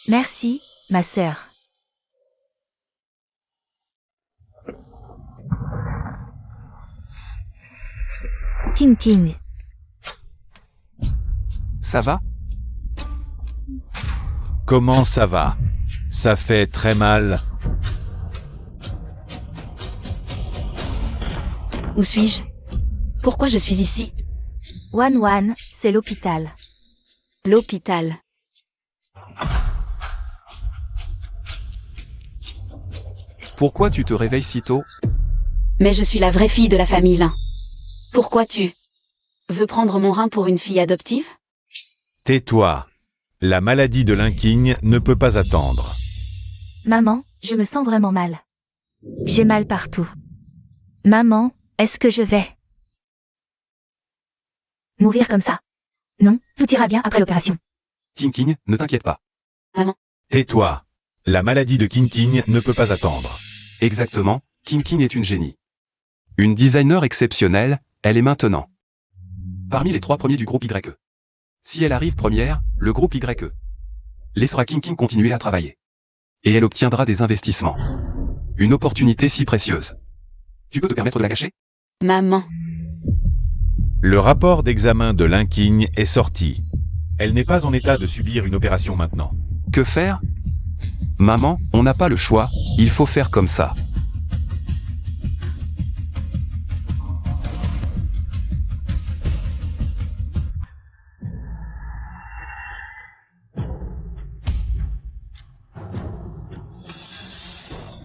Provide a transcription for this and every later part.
Merci, ma sœur. King. Ça va? Comment ça va? Ça fait très mal. Où suis-je? Pourquoi je suis ici? Wan, c'est l'hôpital. L'hôpital. Pourquoi tu te réveilles si tôt? Mais je suis la vraie fille de la famille Lin. Pourquoi tu veux prendre mon rein pour une fille adoptive? Tais-toi. La maladie de Linking ne peut pas attendre. Maman, je me sens vraiment mal. J'ai mal partout. Maman, est-ce que je vais mourir comme ça? Non, tout ira bien après l'opération. King, ne t'inquiète pas. Maman. Tais-toi. La maladie de King ne peut pas attendre. Exactement, King est une génie. Une designer exceptionnelle, elle est maintenant parmi les 3 premiers du groupe YE. Si elle arrive première, le groupe YE laissera King continuer à travailler. Et elle obtiendra des investissements. Une opportunité si précieuse. Tu peux te permettre de la cacher? Maman. Le rapport d'examen de Linking est sorti. Elle n'est pas en état de subir une opération maintenant. Que faire? Maman, on n'a pas le choix, il faut faire comme ça.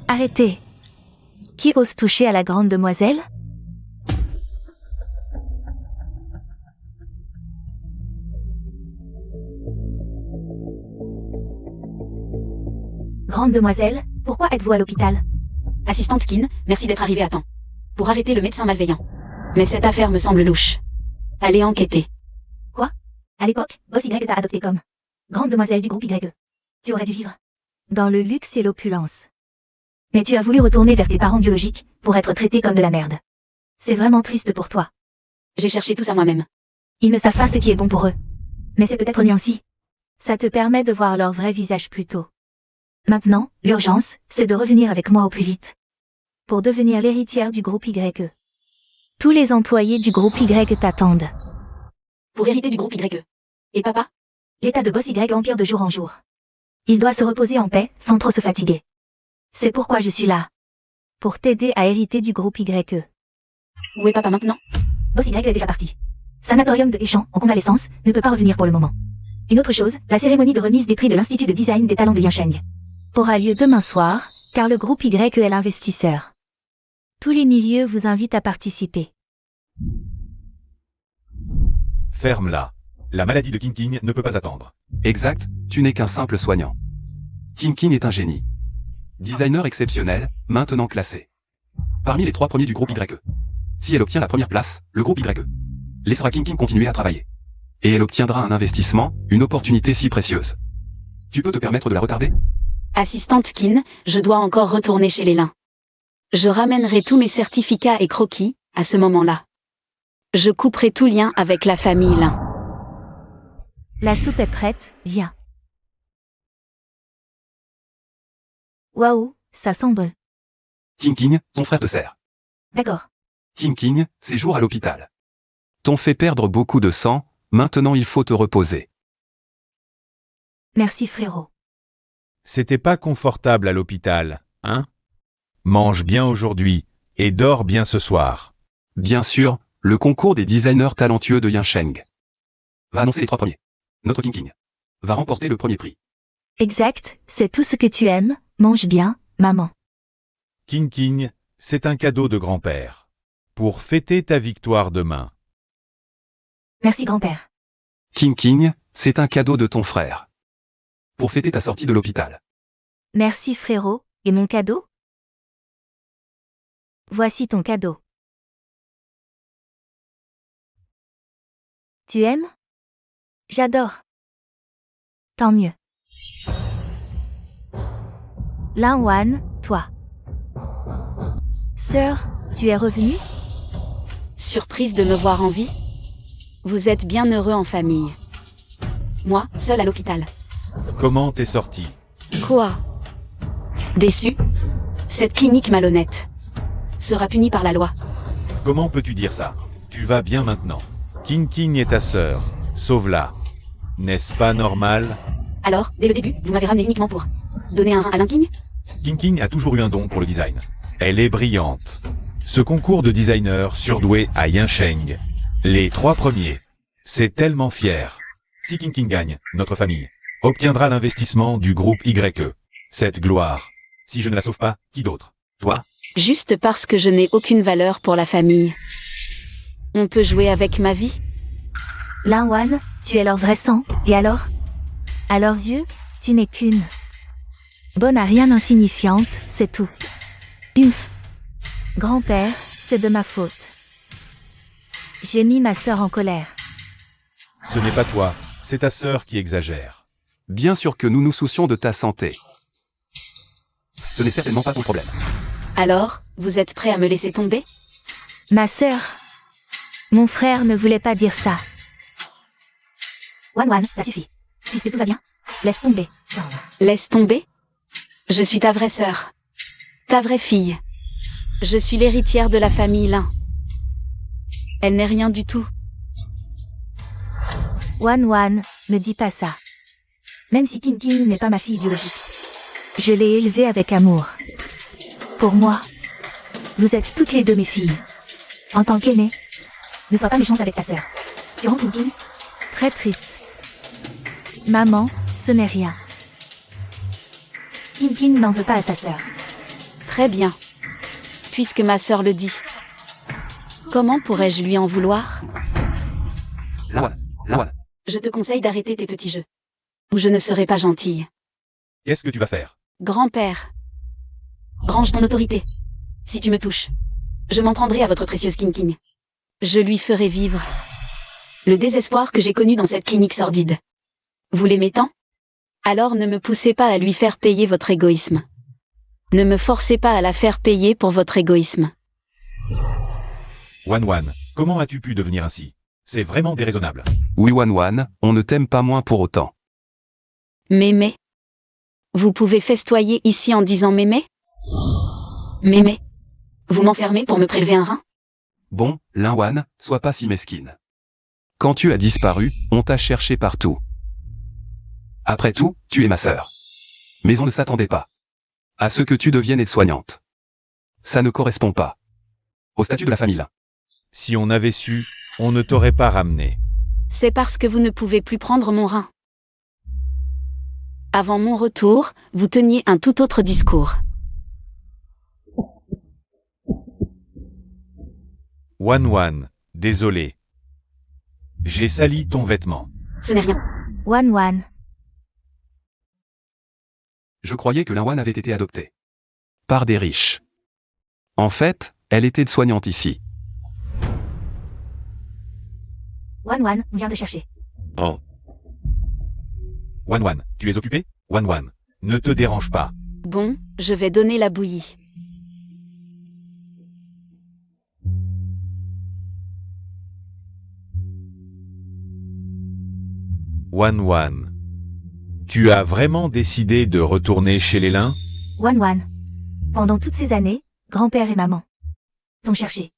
Arrêtez. Qui ose toucher à la grande demoiselle? Grande demoiselle, pourquoi êtes-vous à l'hôpital? Assistante Kin, merci d'être arrivée à temps. Pour arrêter le médecin malveillant. Mais cette affaire me semble louche. Allez enquêter. Quoi? À l'époque, Boss Y t'a adopté comme grande demoiselle du groupe YE. Tu aurais dû vivre dans le luxe et l'opulence. Mais tu as voulu retourner vers tes parents biologiques pour être traité comme de la merde. C'est vraiment triste pour toi. J'ai cherché tout ça moi-même. Ils ne savent pas ce qui est bon pour eux. Mais c'est peut-être nuancé. Ça te permet de voir leur vrai visage plus tôt. Maintenant, l'urgence, c'est de revenir avec moi au plus vite. Pour devenir l'héritière du groupe YE. Tous les employés du groupe Y t'attendent. Pour hériter du groupe YE. Et papa? L'état de Boss Y empire de jour en jour. Il doit se reposer en paix, sans trop se fatiguer. C'est pourquoi je suis là. Pour t'aider à hériter du groupe YE. Où est papa maintenant? Boss Y est déjà parti. Sanatorium de Échamps, en convalescence, ne peut pas revenir pour le moment. Une autre chose, la cérémonie de remise des prix de l'Institut de Design des Talents de Liansheng aura lieu demain soir, car le groupe YE est l'investisseur. Tous les milieux vous invitent à participer. Ferme-la. La maladie de King ne peut pas attendre. Exact, tu n'es qu'un simple soignant. King est un génie. Designer exceptionnel, maintenant classé parmi les 3 premiers du groupe YE. Si elle obtient la première place, le groupe YE laissera King continuer à travailler. Et elle obtiendra un investissement, une opportunité si précieuse. Tu peux te permettre de la retarder? Assistante Kin, je dois encore retourner chez les Lin. Je ramènerai tous mes certificats et croquis, à ce moment-là. Je couperai tout lien avec la famille Lin. La soupe est prête, viens. Waouh, ça sent bon. King, ton frère te sert. D'accord. King, séjour à l'hôpital. T'ont fait perdre beaucoup de sang, maintenant il faut te reposer. Merci frérot. C'était pas confortable à l'hôpital, hein? Mange bien aujourd'hui, et dors bien ce soir. Bien sûr, le concours des designers talentueux de Yansheng va annoncer les 3 premiers. Notre King va remporter le premier prix. Exact, c'est tout ce que tu aimes, mange bien, maman. King, c'est un cadeau de grand-père. Pour fêter ta victoire demain. Merci grand-père. King, c'est un cadeau de ton frère. Pour fêter ta sortie de l'hôpital. Merci frérot, et mon cadeau? Voici ton cadeau. Tu aimes? J'adore. Tant mieux. Lin Wan, toi. Sœur, tu es revenue? Surprise de me voir en vie? Vous êtes bien heureux en famille. Moi, seule à l'hôpital. Comment t'es sorti? Quoi? Déçu? Cette clinique malhonnête sera punie par la loi. Comment peux-tu dire ça? Tu vas bien maintenant. King King est ta sœur. Sauve-la. N'est-ce pas normal? Alors, dès le début, vous m'avez ramené uniquement pour donner un rein à King? King King a toujours eu un don pour le design. Elle est brillante. Ce concours de designer surdoué à Yincheng. Les 3 premiers. C'est tellement fier. Si King King gagne, notre famille obtiendra l'investissement du groupe YE. Cette gloire. Si je ne la sauve pas, qui d'autre? Toi? Juste parce que je n'ai aucune valeur pour la famille. On peut jouer avec ma vie? Linwan, tu es leur vrai sang, et alors? À leurs yeux, tu n'es qu'une bonne à rien insignifiante, c'est tout. Umph. Grand-père, c'est de ma faute. J'ai mis ma sœur en colère. Ce n'est pas toi, c'est ta sœur qui exagère. Bien sûr que nous nous soucions de ta santé. Ce n'est certainement pas ton problème. Alors, vous êtes prêt à me laisser tomber? Ma sœur. Mon frère ne voulait pas dire ça. Wan, ça suffit. Puisque tout va bien, laisse tomber. Laisse tomber? Je suis ta vraie sœur. Ta vraie fille. Je suis l'héritière de la famille Lin. Elle n'est rien du tout. Wan, ne dis pas ça. Même si King King n'est pas ma fille biologique. Je l'ai élevée avec amour. Pour moi, vous êtes toutes les deux mes filles. En tant qu'aînée, ne sois pas méchante avec ta sœur. Tu rends King King très triste. Maman, ce n'est rien. King King n'en veut pas à sa sœur. Très bien. Puisque ma sœur le dit. Comment pourrais-je lui en vouloir? Linwan. Je te conseille d'arrêter tes petits jeux. Ou je ne serai pas gentille. Qu'est-ce que tu vas faire? Grand-père. Range ton autorité. Si tu me touches, je m'en prendrai à votre précieuse King King. Je lui ferai vivre le désespoir que j'ai connu dans cette clinique sordide. Vous l'aimez tant? Alors ne me poussez pas à lui faire payer votre égoïsme. Ne me forcez pas à la faire payer pour votre égoïsme. Wan, comment as-tu pu devenir ainsi? C'est vraiment déraisonnable. Oui Wan, on ne t'aime pas moins pour autant. Mémé. Vous pouvez festoyer ici en disant mémé? Mémé. Vous m'enfermez pour me prélever un rein? Bon, Linwan, sois pas si mesquine. Quand tu as disparu, on t'a cherché partout. Après tout, tu es ma sœur. Mais on ne s'attendait pas à ce que tu deviennes aide-soignante. Ça ne correspond pas au statut de la famille Lin. Si on avait su, on ne t'aurait pas ramené. C'est parce que vous ne pouvez plus prendre mon rein. Avant mon retour, vous teniez un tout autre discours. Wan, désolé. J'ai sali ton vêtement. Ce n'est rien. Wan. Je croyais que Linwan avait été adoptée par des riches. En fait, elle était aide-soignante ici. Wan, on vient te chercher. Oh. Wan, tu es occupé? Wan, ne te dérange pas. Bon, je vais donner la bouillie. Wan, tu as vraiment décidé de retourner chez les Lin? Wan. Pendant toutes ces années, grand-père et maman t'ont cherché.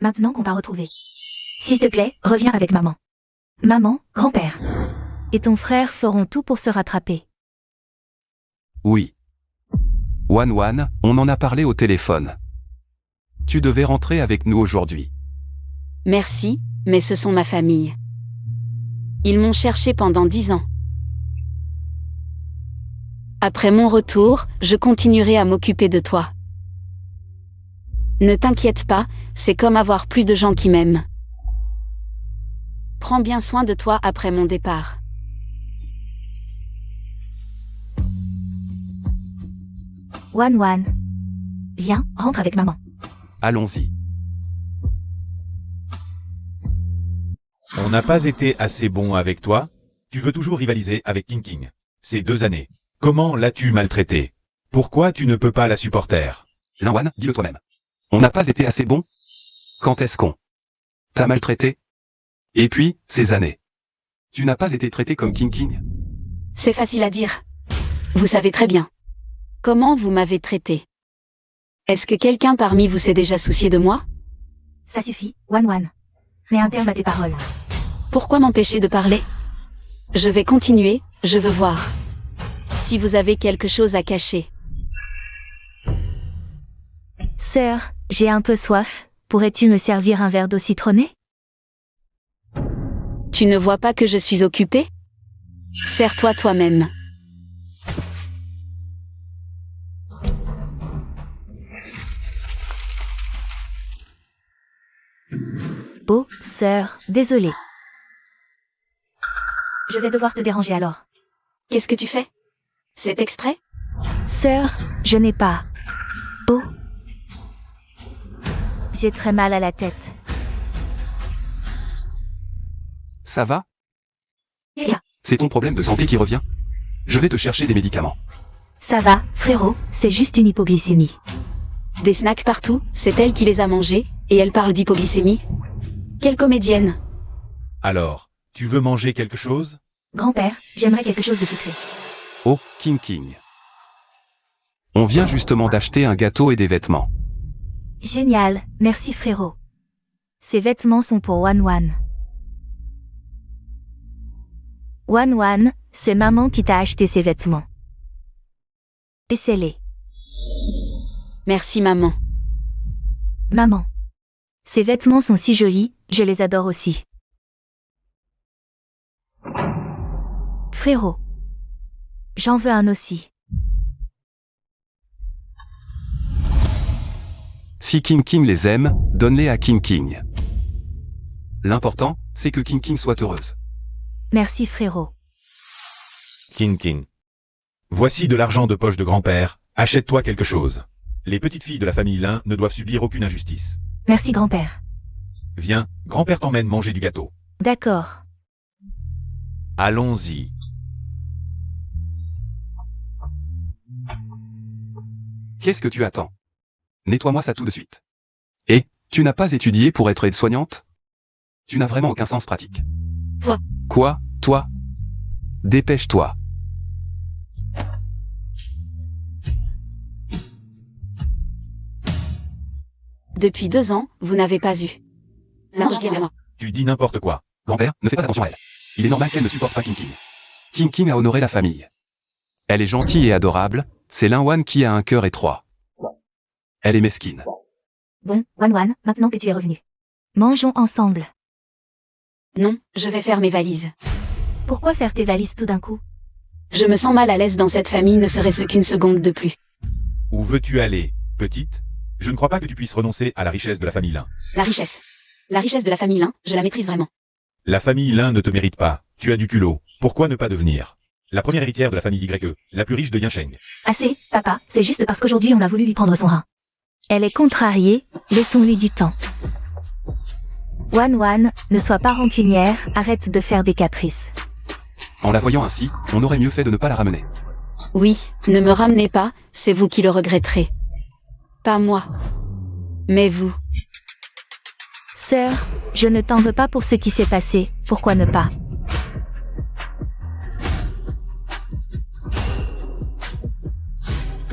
Maintenant qu'on t'a retrouvé. S'il te plaît, reviens avec maman. Maman, grand-père. Et ton frère feront tout pour se rattraper. Oui. Wan, on en a parlé au téléphone. Tu devais rentrer avec nous aujourd'hui. Merci, mais ce sont ma famille. Ils m'ont cherché pendant 10 ans. Après mon retour, je continuerai à m'occuper de toi. Ne t'inquiète pas, c'est comme avoir plus de gens qui m'aiment. Prends bien soin de toi après mon départ. Wan. Viens, rentre avec maman. Allons-y. On n'a pas été assez bon avec toi? Tu veux toujours rivaliser avec King. Ces 2 années. Comment l'as-tu maltraité? Pourquoi tu ne peux pas la supporter? Linwan, dis-le toi-même. On n'a pas été assez bon? Quand est-ce qu'on t'a maltraité? Et puis, ces années. Tu n'as pas été traité comme King. C'est facile à dire. Vous savez très bien. Comment vous m'avez traité? Est-ce que quelqu'un parmi vous s'est déjà soucié de moi? Ça suffit, Wan. Mets un terme à tes paroles. Pourquoi m'empêcher de parler? Je vais continuer, je veux voir. Si vous avez quelque chose à cacher. Sœur, j'ai un peu soif. Pourrais-tu me servir un verre d'eau citronnée? Tu ne vois pas que je suis occupée? Sers-toi toi-même. Oh, sœur, désolée. Je vais devoir te déranger alors. Qu'est-ce que tu fais? C'est exprès? Sœur, je n'ai pas. Oh. J'ai très mal à la tête. Ça va? Tiens, C'est ton problème de santé qui revient? Je vais te chercher des médicaments. ça va, frérot, c'est juste une hypoglycémie. Des snacks partout, c'est elle qui les a mangés, et elle parle d'hypoglycémie. Quelle comédienne! Alors, tu veux manger quelque chose? Grand-père, j'aimerais quelque chose de sucré. Oh, King. On vient justement d'acheter un gâteau et des vêtements. Génial, merci frérot. Ces vêtements sont pour Wan. Wan, c'est maman qui t'a acheté ces vêtements. Laissez-les. Merci maman. Maman. Ces vêtements sont si jolis, je les adore aussi. Frérot. J'en veux un aussi. Si King les aime, donne-les à King. L'important, c'est que King soit heureuse. Merci frérot. King. Voici de l'argent de poche de grand-père, achète-toi quelque chose. Les petites filles de la famille Lin ne doivent subir aucune injustice. Merci grand-père. Viens, grand-père t'emmène manger du gâteau. D'accord. Allons-y. Qu'est-ce que tu attends? Nettoie-moi ça tout de suite. Et, tu n'as pas étudié pour être aide-soignante? Tu n'as vraiment aucun sens pratique. Quoi, toi? Dépêche-toi. Depuis 2 ans, vous n'avez pas eu. Linge à moi. Tu dis n'importe quoi. Grand-père, ne fais pas attention à elle. Il est normal qu'elle ne supporte pas King. King a honoré la famille. Elle est gentille et adorable, c'est Wan qui a un cœur étroit. Elle est mesquine. Bon, Wan, maintenant que tu es revenu. Mangeons ensemble. Non, je vais faire mes valises. Pourquoi faire tes valises tout d'un coup? Je me sens mal à l'aise dans cette famille, ne serait-ce qu'une seconde de plus. Où veux-tu aller, petite? Je ne crois pas que tu puisses renoncer à la richesse de la famille Lin. La richesse. La richesse de la famille Lin, je la maîtrise vraiment. La famille Lin ne te mérite pas. Tu as du culot. Pourquoi ne pas devenir la première héritière de la famille YE, la plus riche de Yinsheng? Assez, papa, c'est juste parce qu'aujourd'hui on a voulu lui prendre son rein. Elle est contrariée, laissons-lui du temps. Wan, ne sois pas rancunière, arrête de faire des caprices. En la voyant ainsi, on aurait mieux fait de ne pas la ramener. Oui, ne me ramenez pas, c'est vous qui le regretterez. Pas moi. Mais vous. Sœur, je ne t'en veux pas pour ce qui s'est passé, pourquoi ne pas?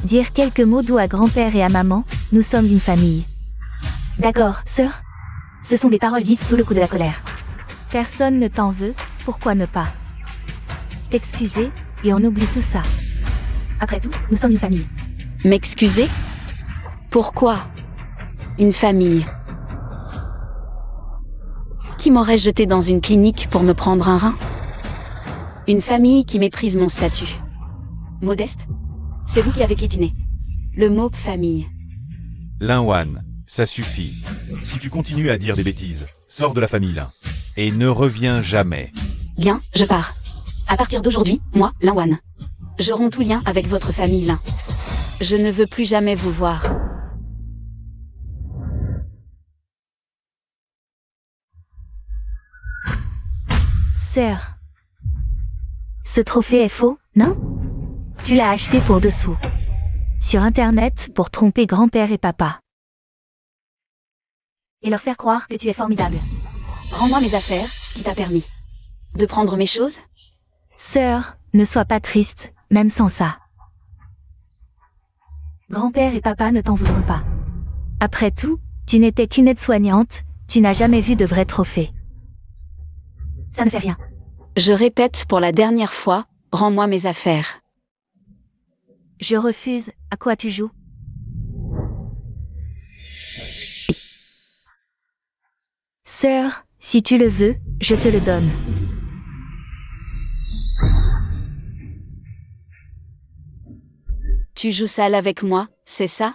Dire quelques mots doux à grand-père et à maman, nous sommes une famille. D'accord, sœur? Ce sont des paroles dites sous le coup de la colère. Personne ne t'en veut, pourquoi ne pas? T'excuser, et on oublie tout ça. Après tout, nous sommes une famille. M'excuser? Pourquoi? Une famille. Qui m'aurait jeté dans une clinique pour me prendre un rein? Une famille qui méprise mon statut. Modeste? C'est vous qui avez piétiné. Le mot famille. Wan, ça suffit. Si tu continues à dire des bêtises, sors de la famille Lin. Et ne reviens jamais. Bien, je pars. À partir d'aujourd'hui, moi, Wan. Je romps tout lien avec votre famille Lin. Je ne veux plus jamais vous voir. Sœur. Ce trophée est faux, non? Tu l'as acheté pour 2 sous. Sur Internet pour tromper grand-père et papa. Et leur faire croire que tu es formidable. Rends-moi mes affaires, qui t'a permis de prendre mes choses? Sœur, ne sois pas triste, même sans ça. Grand-père et papa ne t'en voudront pas. Après tout, tu n'étais qu'une aide-soignante, tu n'as jamais vu de vrai trophée. Ça ne fait rien. Je répète pour la dernière fois, rends-moi mes affaires. Je refuse, à quoi tu joues? Sœur, si tu le veux, je te le donne. Tu joues sale avec moi, c'est ça?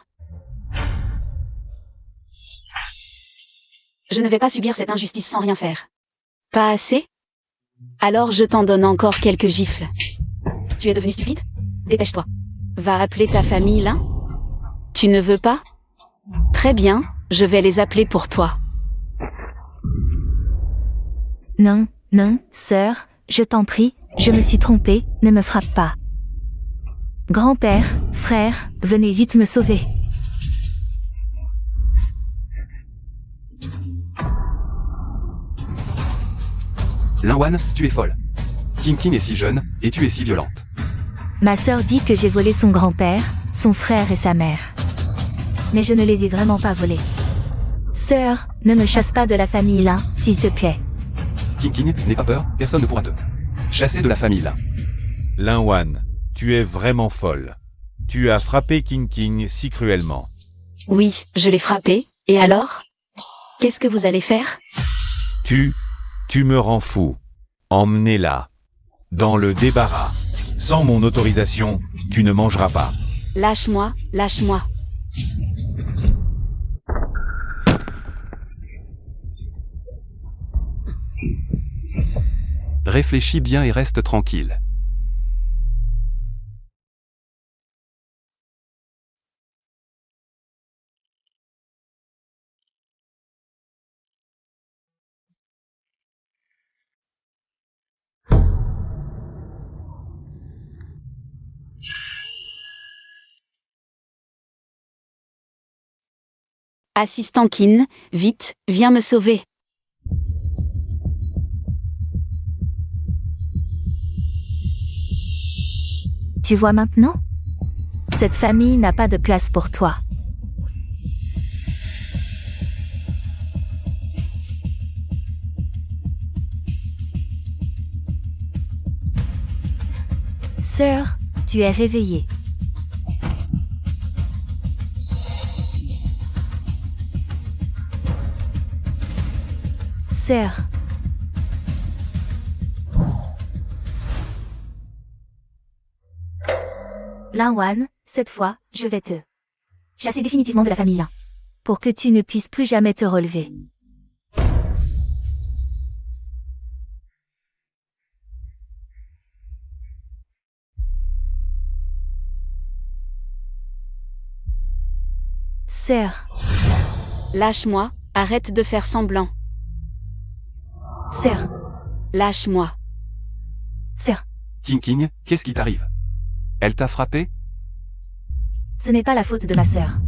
Je ne vais pas subir cette injustice sans rien faire. Pas assez? Alors je t'en donne encore quelques gifles. Tu es devenu stupide? Dépêche-toi. Va appeler ta famille là? Tu ne veux pas? Très bien, je vais les appeler pour toi. Non, non, sœur, je t'en prie, je me suis trompée, ne me frappe pas. Grand-père, frère, venez vite me sauver. Linwan, tu es folle. King est si jeune, et tu es si violente. Ma sœur dit que j'ai volé son grand-père, son frère et sa mère. Mais je ne les ai vraiment pas volés. Sœur, ne me chasse pas de la famille là, s'il te plaît. King, n'aie pas peur, personne ne pourra te chasser de la famille là. Linwan, tu es vraiment folle. Tu as frappé King si cruellement. Oui, je l'ai frappé, et alors? Qu'est-ce que vous allez faire? Tu me rends fou. Emmenez-la. Dans le débarras. Sans mon autorisation, tu ne mangeras pas. Lâche-moi, lâche-moi. Réfléchis bien et reste tranquille. Assistant Kin, vite, viens me sauver. Tu vois maintenant? Cette famille n'a pas de place pour toi. Sœur, tu es réveillée. Sœur. Linwan, cette fois, je vais te chasser définitivement de la famille là. Pour que tu ne puisses plus jamais te relever. Sœur. Lâche-moi, arrête de faire semblant. Sœur. Lâche-moi. Sœur. King, qu'est-ce qui t'arrive? Elle t'a frappé? Ce n'est pas la faute de ma sœur.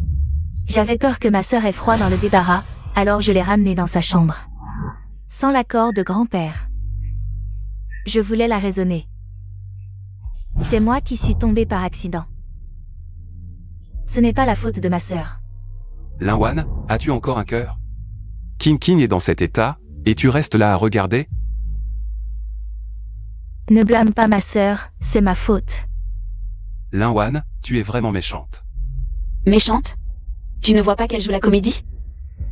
J'avais peur que ma sœur ait froid dans le débarras, alors je l'ai ramenée dans sa chambre. Sans l'accord de grand-père. Je voulais la raisonner. C'est moi qui suis tombée par accident. Ce n'est pas la faute de ma sœur. Linwan, as-tu encore un cœur? King est dans cet état, et tu restes là à regarder? Ne blâme pas ma sœur, c'est ma faute. Linwan, tu es vraiment méchante. Méchante? Tu ne vois pas qu'elle joue la comédie?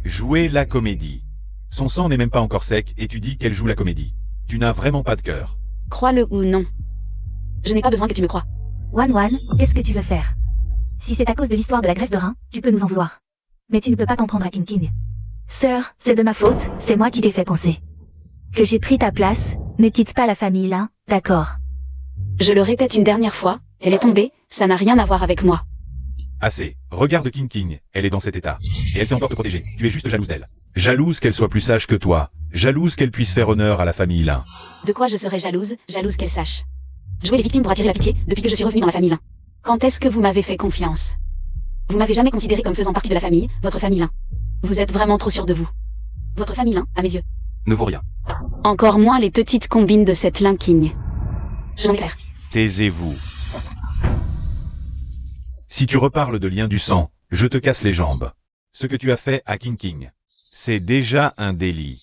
Jouer la comédie. Son sang n'est même pas encore sec et tu dis qu'elle joue la comédie. Tu n'as vraiment pas de cœur. Crois-le ou non. Je n'ai pas besoin que tu me crois. Wan, qu'est-ce que tu veux faire? Si c'est à cause de l'histoire de la greffe de rein, tu peux nous en vouloir. Mais tu ne peux pas t'en prendre à King. Sœur, c'est de ma faute, c'est moi qui t'ai fait penser. Que j'ai pris ta place, ne quitte pas la famille là, d'accord? Je le répète une dernière fois, elle est tombée, ça n'a rien à voir avec moi. Assez. Regarde King, elle est dans cet état. Et elle sait encore te protéger. Tu es juste jalouse d'elle. Jalouse qu'elle soit plus sage que toi. Jalouse qu'elle puisse faire honneur à la famille Lin. De quoi je serais jalouse qu'elle sache. Jouer les victimes pour attirer la pitié, depuis que je suis revenue dans la famille Lin. Quand est-ce que vous m'avez fait confiance? Vous m'avez jamais considéré comme faisant partie de la famille, votre famille Lin. Vous êtes vraiment trop sûr de vous. Votre famille Lin, à mes yeux. Ne vaut rien. Encore moins les petites combines de cette Lin King. J'en ai clair. Taisez-vous. Si tu reparles de lien du sang, je te casse les jambes. Ce que tu as fait à King King, c'est déjà un délit.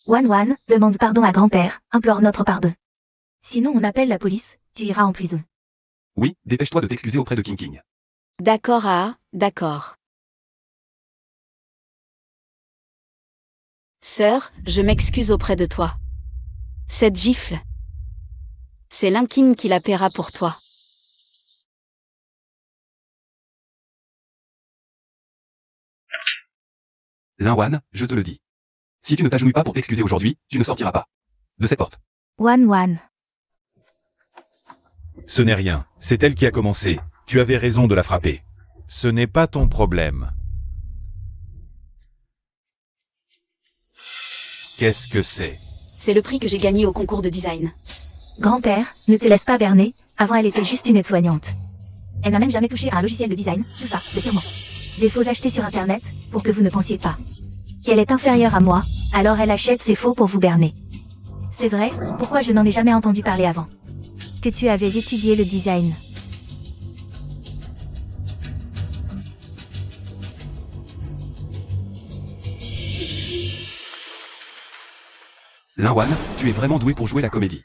Wan, demande pardon à grand-père, implore notre pardon. Sinon on appelle la police, tu iras en prison. Oui, dépêche-toi de t'excuser auprès de King King. D'accord d'accord. Sœur, je m'excuse auprès de toi. Cette gifle, c'est Linkin qui la paiera pour toi. Wan, je te le dis. Si tu ne t'agenouilles pas pour t'excuser aujourd'hui, tu ne sortiras pas de cette porte. Wan. Ce n'est rien, c'est elle qui a commencé. Tu avais raison de la frapper. Ce n'est pas ton problème. Qu'est-ce que c'est? C'est le prix que j'ai gagné au concours de design. Grand-père, ne te laisse pas berner, avant elle était juste une aide-soignante. Elle n'a même jamais touché à un logiciel de design, tout ça, c'est sûrement des faux achetés sur internet, pour que vous ne pensiez pas qu'elle est inférieure à moi, alors elle achète ces faux pour vous berner. C'est vrai, pourquoi je n'en ai jamais entendu parler avant? Que tu avais étudié le design. Wan, tu es vraiment doué pour jouer la comédie.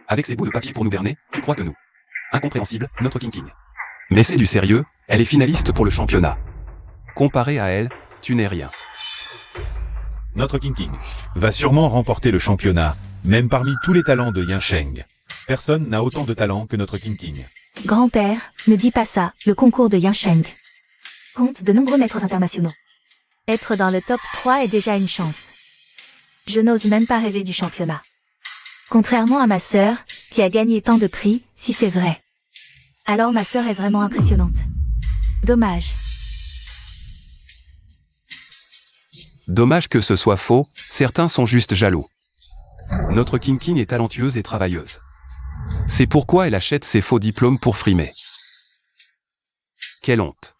Avec ces bouts de papier pour nous berner, tu crois que nous. Incompréhensible, notre King King. Mais c'est du sérieux, elle est finaliste pour le championnat. Comparé à elle, tu n'es rien. Notre King King va sûrement remporter le championnat, même parmi tous les talents de Yansheng. Personne n'a autant de talent que notre King King. Grand-père, ne dis pas ça, le concours de Yansheng compte de nombreux maîtres internationaux. Être dans le top 3 est déjà une chance. Je n'ose même pas rêver du championnat. Contrairement à ma sœur, qui a gagné tant de prix, si c'est vrai. Alors ma sœur est vraiment impressionnante. Dommage. Dommage que ce soit faux, certains sont juste jaloux. Notre King King est talentueuse et travailleuse. C'est pourquoi elle achète ses faux diplômes pour frimer. Quelle honte.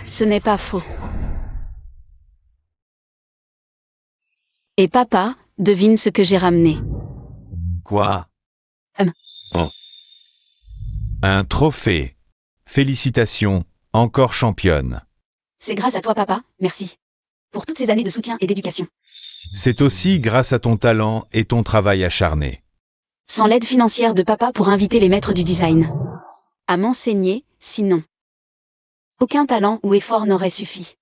Ce n'est pas faux. Et papa, devine ce que j'ai ramené. Quoi? Oh. Un trophée. Félicitations, encore championne. C'est grâce à toi papa, merci. Pour toutes ces années de soutien et d'éducation. C'est aussi grâce à ton talent et ton travail acharné. Sans l'aide financière de papa pour inviter les maîtres du design à m'enseigner, sinon aucun talent ou effort n'aurait suffi.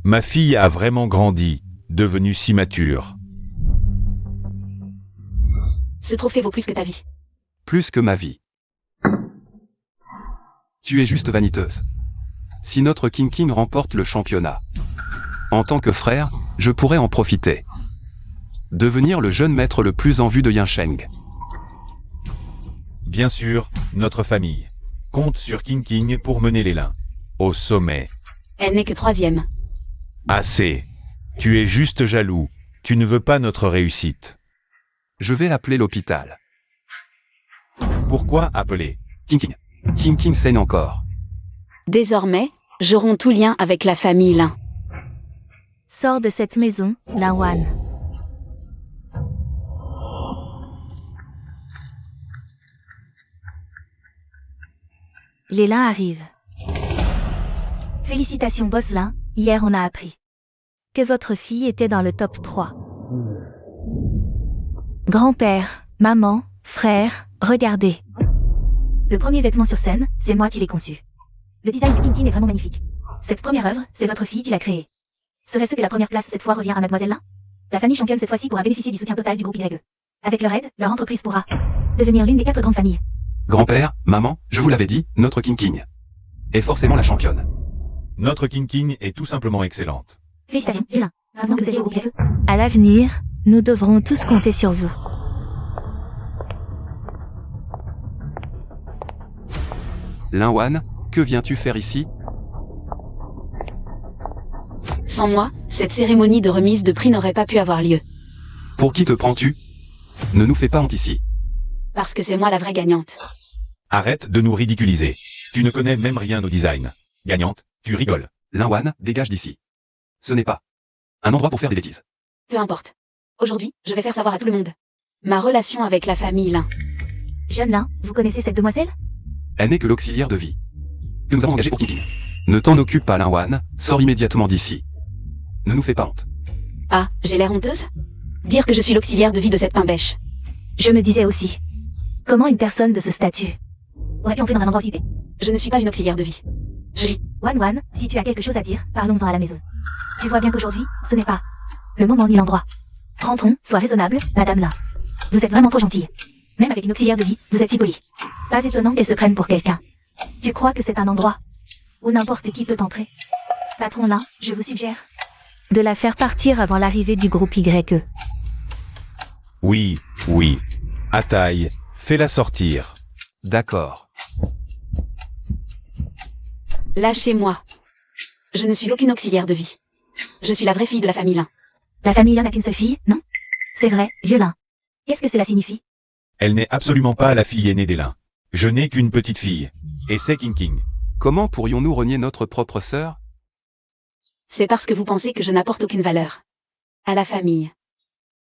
Ma fille a vraiment grandi, devenue si mature. Ce trophée vaut plus que ta vie. Plus que ma vie. Tu es juste vaniteuse. Si notre King King remporte le championnat, en tant que frère, je pourrais en profiter. Devenir le jeune maître le plus en vue de Yansheng. Bien sûr, notre famille compte sur King King pour mener les lins au sommet. Elle n'est que 3e. Assez. Tu es juste jaloux. Tu ne veux pas notre réussite. Je vais appeler l'hôpital. Pourquoi appeler? King King. King King saigne encore. Désormais, je romps tout lien avec la famille Lin. Sors de cette maison, Wan. Les Lin arrivent. Félicitations Boss Lin, hier on a appris que votre fille était dans le top 3. Grand-père, maman, frère, regardez. Le premier vêtement sur scène, c'est moi qui l'ai conçu. Le design de King King est vraiment magnifique. Cette première œuvre, c'est votre fille qui l'a créée. Serait-ce que la première place cette fois revient à Mademoiselle Lin? La famille championne cette fois-ci pourra bénéficier du soutien total du groupe YE. Avec leur aide, leur entreprise pourra devenir l'une des 4 grandes familles. Grand-père, maman, je vous l'avais dit, notre King King est forcément la championne. Notre King King est tout simplement excellente. Félicitations, Vilain. Maintenant que vous êtes au groupe YE. À l'avenir, nous devrons tous compter sur vous. Wan, que viens-tu faire ici? Sans moi, cette cérémonie de remise de prix n'aurait pas pu avoir lieu. Pour qui te prends-tu? Ne nous fais pas honte ici. Parce que c'est moi la vraie gagnante. Arrête de nous ridiculiser. Tu ne connais même rien au design. Gagnante, tu rigoles. Wan, dégage d'ici. Ce n'est pas un endroit pour faire des bêtises. Peu importe. Aujourd'hui, je vais faire savoir à tout le monde ma relation avec la famille Lin. Jeune Lin, vous connaissez cette demoiselle? Elle n'est que l'auxiliaire de vie que nous avons engagé pour King King. Ne t'en occupe pas, Lin Wan, sors immédiatement d'ici. Ne nous fais pas honte. Ah, j'ai l'air honteuse? Dire que je suis l'auxiliaire de vie de cette pimbèche. Je me disais aussi. Comment une personne de ce statut aurait pu entrer dans un endroit aussi épais? Je ne suis pas une auxiliaire de vie. Wan Wan, si tu as quelque chose à dire, parlons-en à la maison. Tu vois bien qu'aujourd'hui, ce n'est pas le moment ni l'endroit. Rentrons, sois raisonnable, Madame Lin. Vous êtes vraiment trop gentille. Même avec une auxiliaire de vie, vous êtes si polie. Pas étonnant qu'elle se prenne pour quelqu'un. Tu crois que c'est un endroit où n'importe qui peut entrer? Patron Lin, je vous suggère de la faire partir avant l'arrivée du groupe YE. Oui. Ataï, fais-la sortir. D'accord. Lâchez-moi. Je ne suis aucune auxiliaire de vie. Je suis la vraie fille de la famille Lin. La famille Lin n'a qu'une seule fille, non? C'est vrai, vieux Lin. Qu'est-ce que cela signifie? Elle n'est absolument pas la fille aînée des Lin. Je n'ai qu'une petite fille. Et c'est King King. Comment pourrions-nous renier notre propre sœur? C'est parce que vous pensez que je n'apporte aucune valeur à la famille.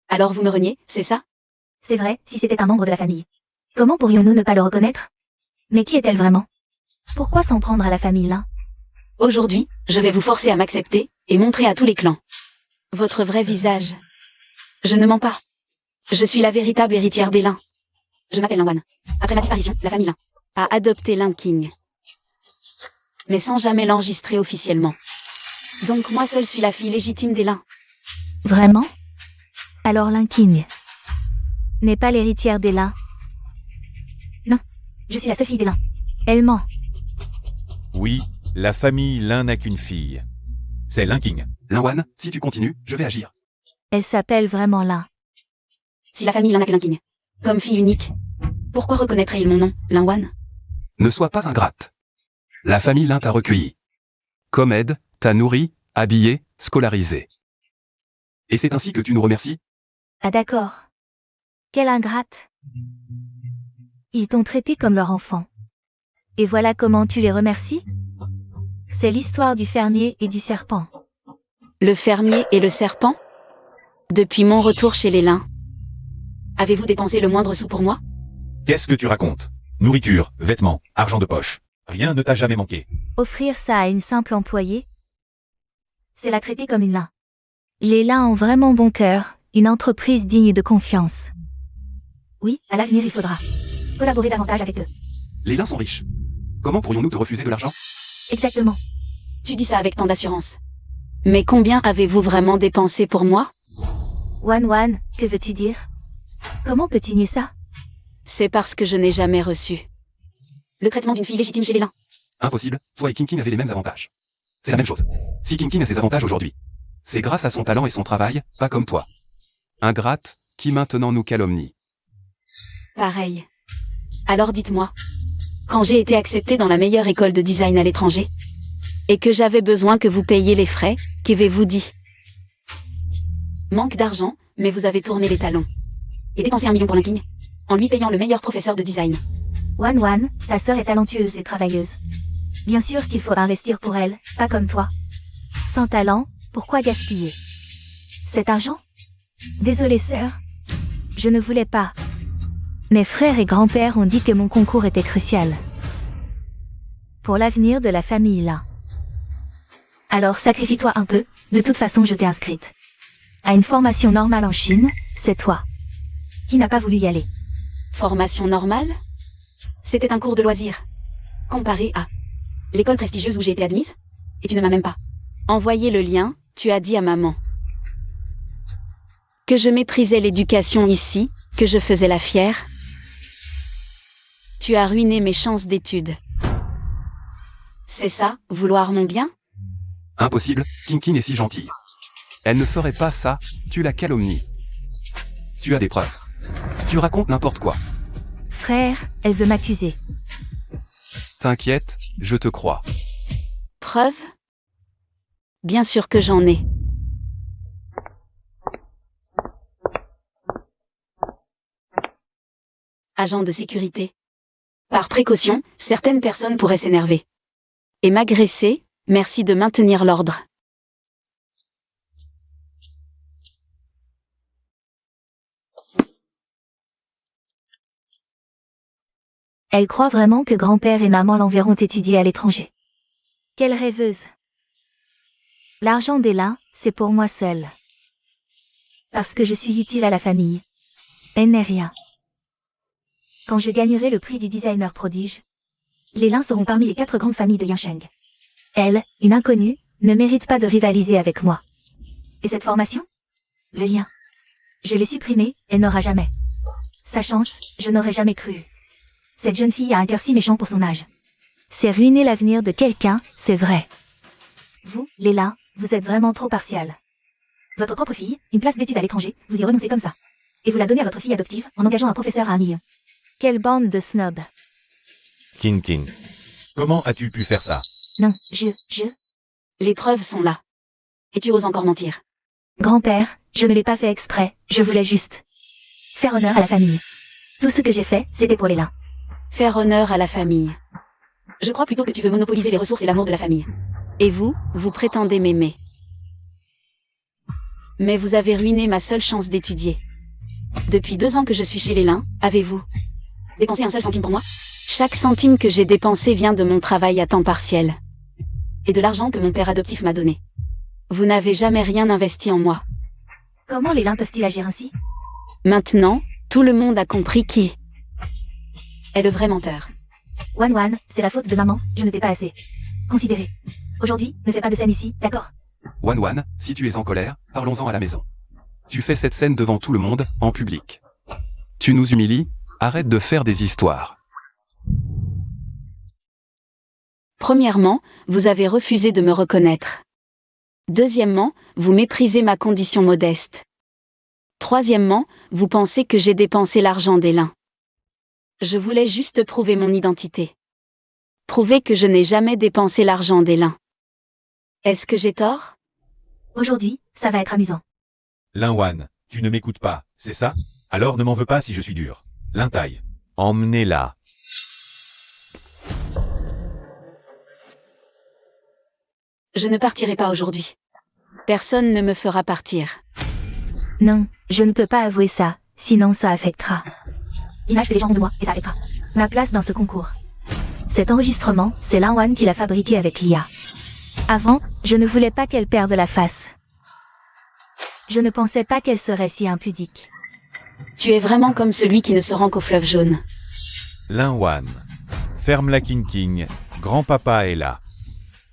Alors vous me reniez, c'est ça? C'est vrai, si c'était un membre de la famille. Comment pourrions-nous ne pas le reconnaître? Mais qui est-elle vraiment? Pourquoi s'en prendre à la famille Lin? Aujourd'hui, je vais vous forcer à m'accepter et montrer à tous les clans votre vrai visage. Je ne mens pas. Je suis la véritable héritière des Lin. Je m'appelle Lin Wan. Après ma disparition, la famille Lin a adopté Lin King, mais sans jamais l'enregistrer officiellement. Donc moi seule suis la fille légitime des Lin. Vraiment? Alors Lin King n'est pas l'héritière des Lin? Non, je suis la seule fille des Lin. Elle ment. Oui, la famille Lin n'a qu'une fille. C'est Lin King. Lin Wan, si tu continues, je vais agir. Elle s'appelle vraiment Lin. Si la famille Lin n'a que Lin King, comme fille unique, pourquoi reconnaîtrait-il mon nom, Lin Wan? Ne sois pas ingrate. La famille Lin t'a recueilli. Comme aide, t'a nourri, habillé, scolarisé. Et c'est ainsi que tu nous remercies? Ah d'accord. Quelle ingrate. Ils t'ont traité comme leur enfant. Et voilà comment tu les remercies? C'est l'histoire du fermier et du serpent. Le fermier et le serpent? Depuis mon retour chez les Lin, avez-vous dépensé le moindre sou pour moi? Qu'est-ce que tu racontes? Nourriture, vêtements, argent de poche. Rien ne t'a jamais manqué. Offrir ça à une simple employée? C'est la traiter comme une Lin. Les Lin ont vraiment bon cœur, une entreprise digne de confiance. Oui, à l'avenir il faudra collaborer davantage avec eux. Les Lin sont riches. Comment pourrions-nous te refuser de l'argent? Exactement. Tu dis ça avec tant d'assurance. Mais combien avez-vous vraiment dépensé pour moi? Wan Wan, que veux-tu dire? Comment peux-tu nier ça? C'est parce que je n'ai jamais reçu le traitement d'une fille légitime chez les Lin. Impossible, toi et King King avez les mêmes avantages. C'est la même chose. Si King King a ses avantages aujourd'hui, c'est grâce à son talent et son travail, pas comme toi. Ingrate, qui maintenant nous calomnie. Pareil. Alors dites-moi, quand j'ai été acceptée dans la meilleure école de design à l'étranger, et que j'avais besoin que vous payiez les frais, qu'avez-vous dit? Manque d'argent, mais vous avez tourné les talons. Et dépensé 1 million pour Lin King, en lui payant le meilleur professeur de design. Wan Wan, ta sœur est talentueuse et travailleuse. Bien sûr qu'il faut investir pour elle, pas comme toi. Sans talent, pourquoi gaspiller cet argent? Désolée sœur. Je ne voulais pas. Mes frères et grands-pères ont dit que mon concours était crucial pour l'avenir de la famille Lin. Alors sacrifie-toi un peu, de toute façon je t'ai inscrite à une formation normale en Chine, c'est toi qui n'as pas voulu y aller. Formation normale? C'était un cours de loisirs, comparé à l'école prestigieuse où j'ai été admise, et tu ne m'as même pas envoyé le lien. Tu as dit à maman que je méprisais l'éducation ici, que je faisais la fière. Tu as ruiné mes chances d'études. C'est ça, vouloir mon bien? Impossible, King King est si gentille. Elle ne ferait pas ça, tu la calomnies. Tu as des preuves. Tu racontes n'importe quoi. Frère, elle veut m'accuser. T'inquiète, je te crois. Preuve? Bien sûr que j'en ai. Agent de sécurité. Par précaution, certaines personnes pourraient s'énerver et m'agresser. Merci de maintenir l'ordre. Elle croit vraiment que grand-père et maman l'enverront étudier à l'étranger. Quelle rêveuse. L'argent d'Ela, c'est pour moi seule. Parce que je suis utile à la famille. Elle n'est rien. Quand je gagnerai le prix du designer prodige, les Lin seront parmi les 4 grandes familles de Yansheng. Elle, une inconnue, ne mérite pas de rivaliser avec moi. Et cette formation? Le lien. Je l'ai supprimée, elle n'aura jamais. Sa chance, je n'aurais jamais cru. Cette jeune fille a un cœur si méchant pour son âge. C'est ruiner l'avenir de quelqu'un, c'est vrai. Vous, Léla, vous êtes vraiment trop partial. Votre propre fille, une place d'études à l'étranger, vous y renoncez comme ça. Et vous la donnez à votre fille adoptive en engageant un professeur à 1 million. Quelle bande de snobs. King King. Comment as-tu pu faire ça? Non, Les preuves sont là. Et tu oses encore mentir. Grand-père, je ne l'ai pas fait exprès, je voulais juste faire honneur à la famille. Tout ce que j'ai fait, c'était pour Léla. Faire honneur à la famille. Je crois plutôt que tu veux monopoliser les ressources et l'amour de la famille. Et vous, vous prétendez m'aimer. Mais vous avez ruiné ma seule chance d'étudier. Depuis 2 ans que je suis chez les Lin, avez-vous dépensé un seul centime pour moi? Chaque centime que j'ai dépensé vient de mon travail à temps partiel. Et de l'argent que mon père adoptif m'a donné. Vous n'avez jamais rien investi en moi. Comment les Lin peuvent-ils agir ainsi? Maintenant, tout le monde a compris qui est le vrai menteur. Wan, c'est la faute de maman, je ne t'ai pas assez considéré. Aujourd'hui, ne fais pas de scène ici, d'accord? Wan, si tu es en colère, parlons-en à la maison. Tu fais cette scène devant tout le monde, en public. Tu nous humilies, arrête de faire des histoires. Premièrement, vous avez refusé de me reconnaître. Deuxièmement, vous méprisez ma condition modeste. Troisièmement, vous pensez que j'ai dépensé l'argent des Lin. Je voulais juste prouver mon identité. Prouver que je n'ai jamais dépensé l'argent des Lin. Est-ce que j'ai tort? Aujourd'hui, ça va être amusant. Linwan, tu ne m'écoutes pas, c'est ça? Alors ne m'en veux pas si je suis dur. Lintaille. Emmenez-la. Je ne partirai pas aujourd'hui. Personne ne me fera partir. Non, je ne peux pas avouer ça, sinon ça affectera l'image que les gens ont de moi, et ça affectera ma place dans ce concours. Cet enregistrement, c'est Linwan qui l'a fabriqué avec l'IA. Avant, je ne voulais pas qu'elle perde la face. Je ne pensais pas qu'elle serait si impudique. Tu es vraiment comme celui qui ne se rend qu'au fleuve jaune. Linwan. Ferme la King King, grand-papa est là.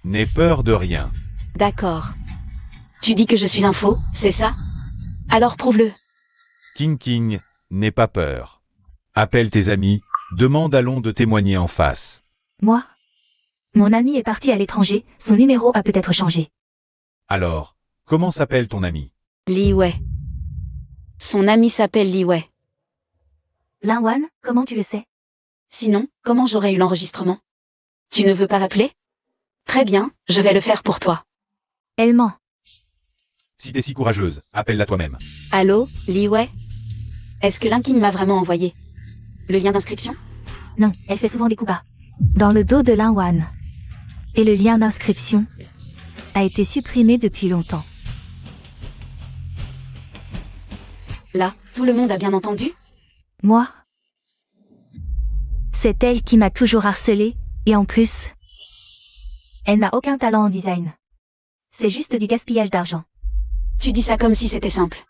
N'aie peur de rien. D'accord. Tu dis que je suis un faux, c'est ça? Alors prouve-le. King King, n'aie pas peur. Appelle tes amis, demande à Long de témoigner en face. Moi? Mon ami est parti à l'étranger, son numéro a peut-être changé. Alors, comment s'appelle ton ami? Li Wei. Son ami s'appelle Li Wei. Linwan, comment tu le sais? Sinon, comment j'aurais eu l'enregistrement? Tu ne veux pas l'appeler? Très bien, je vais le faire pour toi. Elle ment. Si t'es si courageuse, appelle-la toi-même. Allô, Li Wei? Est-ce que Linking m'a vraiment envoyé le lien d'inscription? Non, elle fait souvent des coups bas. Dans le dos de Linwan. Et le lien d'inscription a été supprimé depuis longtemps. Là, tout le monde a bien entendu? Moi? C'est elle qui m'a toujours harcelé, et en plus, elle n'a aucun talent en design. C'est juste du gaspillage d'argent. Tu dis ça comme si c'était simple.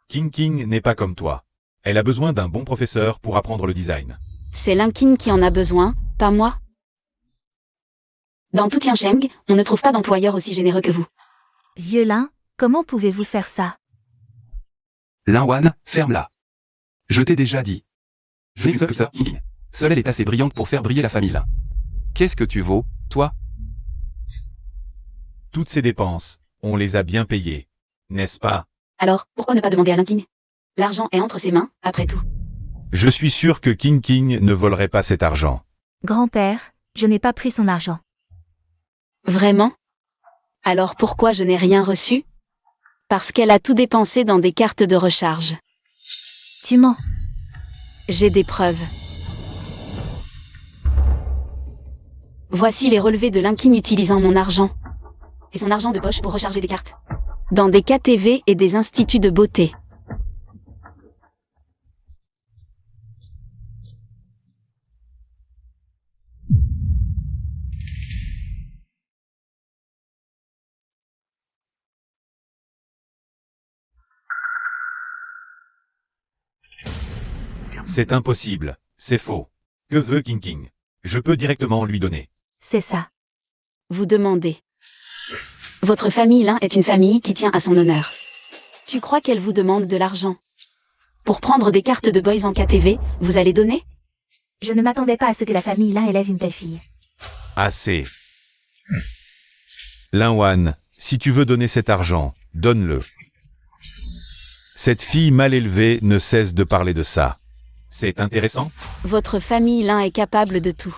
King King n'est pas comme toi. Elle a besoin d'un bon professeur pour apprendre le design. C'est Linking qui en a besoin, pas moi. Dans tout Yansheng, on ne trouve pas d'employeur aussi généreux que vous. Vieux Lin, comment pouvez-vous faire ça? Linwan, ferme-la. Je t'ai déjà dit. Je n'ai que ça. Seule elle est assez brillante pour faire briller la famille Lin. Qu'est-ce que tu vaux, toi? Toutes ces dépenses, on les a bien payées. N'est-ce pas? Alors, pourquoi ne pas demander à Linking? L'argent est entre ses mains, après tout. Je suis sûr que King King ne volerait pas cet argent. Grand-père, je n'ai pas pris son argent. Vraiment? Alors pourquoi je n'ai rien reçu? Parce qu'elle a tout dépensé dans des cartes de recharge. Tu mens. J'ai des preuves. Voici les relevés de Linking utilisant mon argent. Et son argent de poche pour recharger des cartes. Dans des KTV et des instituts de beauté. C'est impossible. C'est faux. Que veut King King? Je peux directement lui donner. C'est ça. Vous demandez. Votre famille Lin est une famille qui tient à son honneur. Tu crois qu'elle vous demande de l'argent? Pour prendre des cartes de boys en KTV, vous allez donner? Je ne m'attendais pas à ce que la famille Lin élève une telle fille. Assez. Linwan, si tu veux donner cet argent, donne-le. Cette fille mal élevée ne cesse de parler de ça. C'est intéressant? Votre famille Lin est capable de tout.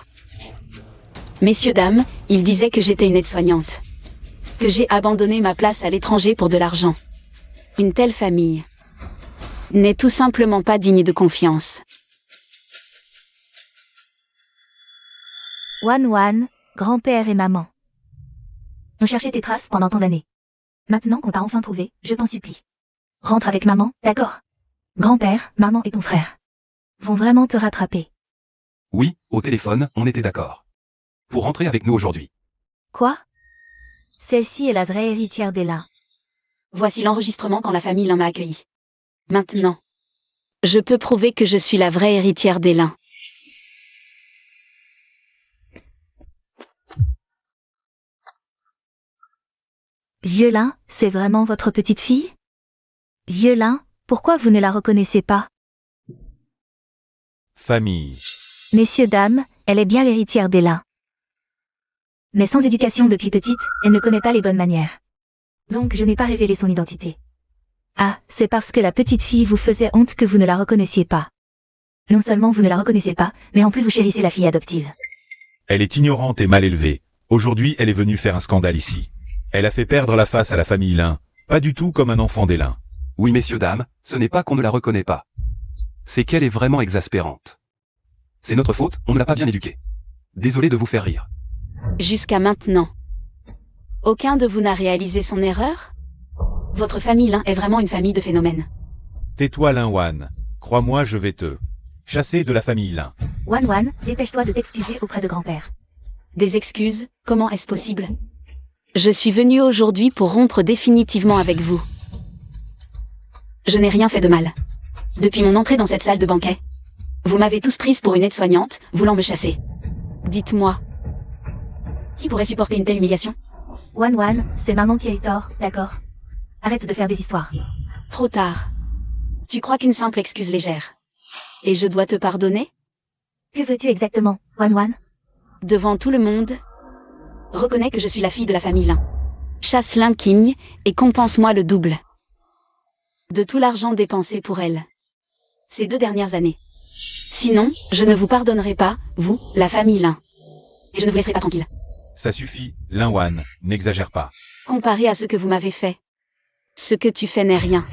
Messieurs, dames, il disait que j'étais une aide-soignante. Que j'ai abandonné ma place à l'étranger pour de l'argent. Une telle famille n'est tout simplement pas digne de confiance. Wan, grand-père et maman. On cherchait tes traces pendant tant d'années. Maintenant qu'on t'a enfin trouvé, je t'en supplie. Rentre avec maman, d'accord? Grand-père, maman et ton frère vont vraiment te rattraper. Oui, au téléphone, on était d'accord. Pour rentrer avec nous aujourd'hui. Quoi? Celle-ci est la vraie héritière des Lin. Voici l'enregistrement quand la famille Lin m'a accueilli. Maintenant, je peux prouver que je suis la vraie héritière des Lin. Vieux Lin, c'est vraiment votre petite fille? Vieux Lin, pourquoi vous ne la reconnaissez pas? Famille. Messieurs, dames, elle est bien l'héritière des Lin. Mais sans éducation depuis petite, elle ne connaît pas les bonnes manières. Donc je n'ai pas révélé son identité. Ah, c'est parce que la petite fille vous faisait honte que vous ne la reconnaissiez pas. Non seulement vous ne la reconnaissez pas, mais en plus vous chérissez la fille adoptive. Elle est ignorante et mal élevée. Aujourd'hui, elle est venue faire un scandale ici. Elle a fait perdre la face à la famille Lin. Pas du tout comme un enfant des Lin. Oui messieurs dames, ce n'est pas qu'on ne la reconnaît pas. C'est qu'elle est vraiment exaspérante. C'est notre faute, on ne l'a pas bien éduquée. Désolé de vous faire rire. Jusqu'à maintenant, aucun de vous n'a réalisé son erreur? Votre famille Lin est vraiment une famille de phénomènes. Tais-toi Linwan. Crois-moi, je vais te chasser de la famille Lin. Wan, dépêche-toi de t'excuser auprès de grand-père. Des excuses, comment est-ce possible? Je suis venue aujourd'hui pour rompre définitivement avec vous. Je n'ai rien fait de mal. Depuis mon entrée dans cette salle de banquet, vous m'avez tous prise pour une aide-soignante, voulant me chasser. Dites-moi, qui pourrait supporter une telle humiliation? Wan, c'est maman qui a eu tort, d'accord? Arrête de faire des histoires. Trop tard. Tu crois qu'une simple excuse légère. Et je dois te pardonner? Que veux-tu exactement, Wan? Devant tout le monde, reconnais que je suis la fille de la famille Lin. Chasse Lin King et compense-moi le double de tout l'argent dépensé pour elle ces 2 dernières années. Sinon, je ne vous pardonnerai pas, vous, la famille Lin. Et je ne vous laisserai pas tranquille. Ça suffit, Linwan, n'exagère pas. Comparé à ce que vous m'avez fait, ce que tu fais n'est rien.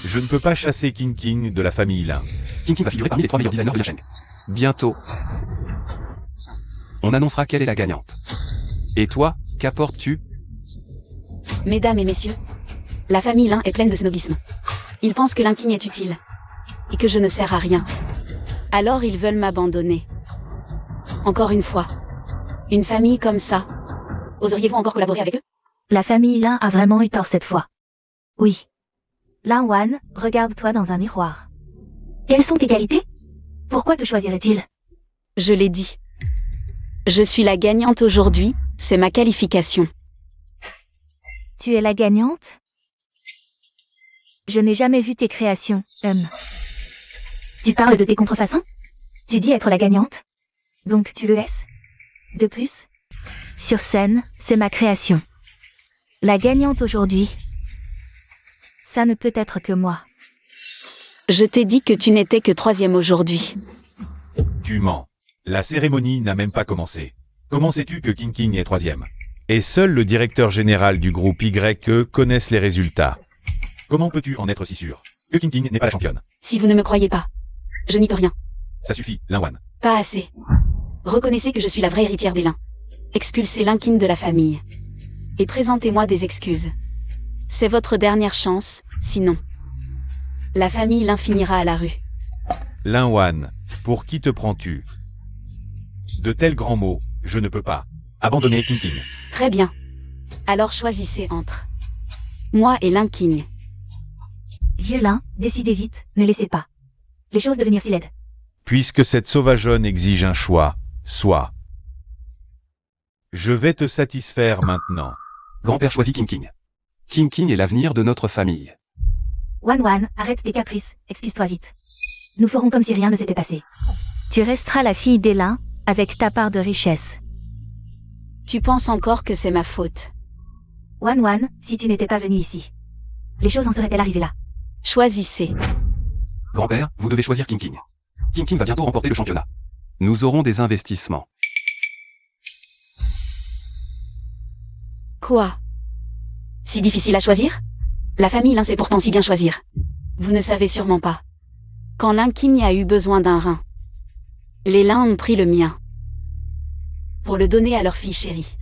Je ne peux pas chasser King King de la famille Lin. King King va figurer parmi les 3 meilleurs designers de Yasheng. Bientôt. On annoncera quelle est la gagnante. Et toi, qu'apportes-tu? Mesdames et messieurs, la famille Lin est pleine de snobisme. Ils pensent que Lin King est utile. Et que je ne sers à rien. Alors ils veulent m'abandonner. Encore une fois. Une famille comme ça. Oseriez-vous encore collaborer avec eux? La famille Lin a vraiment eu tort cette fois. Oui. Wan, regarde-toi dans un miroir. Quelles sont tes qualités? Pourquoi te choisirait-il? Je l'ai dit. Je suis la gagnante aujourd'hui, c'est ma qualification. Tu es la gagnante? Je n'ai jamais vu tes créations, Tu parles de tes contrefaçons? Tu dis être la gagnante? Donc tu le es? De plus? Sur scène, c'est ma création. La gagnante aujourd'hui, ça ne peut être que moi. Je t'ai dit que tu n'étais que 3e aujourd'hui. Tu mens. La cérémonie n'a même pas commencé. Comment sais-tu que King King est 3e? Et seul le directeur général du groupe YE connaisse les résultats. Comment peux-tu en être si sûr que King King n'est pas la championne? Si vous ne me croyez pas, je n'y peux rien. Ça suffit, Linwan. Pas assez. Reconnaissez que je suis la vraie héritière des Lin. Expulsez Lin King de la famille. Et présentez-moi des excuses. C'est votre dernière chance, sinon la famille Lin finira à la rue. Linwan, pour qui te prends-tu? De tels grands mots, je ne peux pas abandonner King King. Très bien. Alors choisissez entre moi et Lin King. Vieux Lin, décidez vite, ne laissez pas les choses devenir si laides. Puisque cette sauvageonne exige un choix, soit. Je vais te satisfaire maintenant. Grand-père choisit King King. King King est l'avenir de notre famille. Wan, arrête tes caprices, excuse-toi vite. Nous ferons comme si rien ne s'était passé. Tu resteras la fille d'Elin, avec ta part de richesse. Tu penses encore que c'est ma faute. Wan, si tu n'étais pas venu ici, les choses en seraient-elles arrivées là? Choisissez. Grand-père, vous devez choisir King King. King King va bientôt remporter le championnat. Nous aurons des investissements. Quoi? Si difficile à choisir? La famille Lin sait pourtant si bien choisir. Vous ne savez sûrement pas. Quand Lin King a eu besoin d'un rein, les Lin ont pris le mien. Pour le donner à leur fille chérie.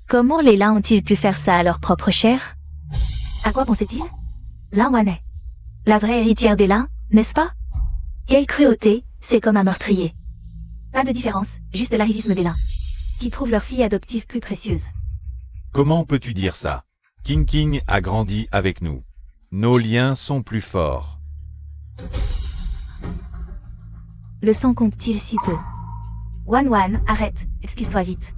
Comment les Lin ont-ils pu faire ça à leur propre chair? À quoi pensait-il? Lin Wan est la vraie héritière des Lin, n'est-ce pas? Quelle cruauté, c'est comme un meurtrier. Pas de différence, juste l'arrivisme des Lin, qui trouvent leur fille adoptive plus précieuse. Comment peux-tu dire ça? King King a grandi avec nous. Nos liens sont plus forts. Le sang compte-t-il si peu? Wan, arrête, excuse-toi vite.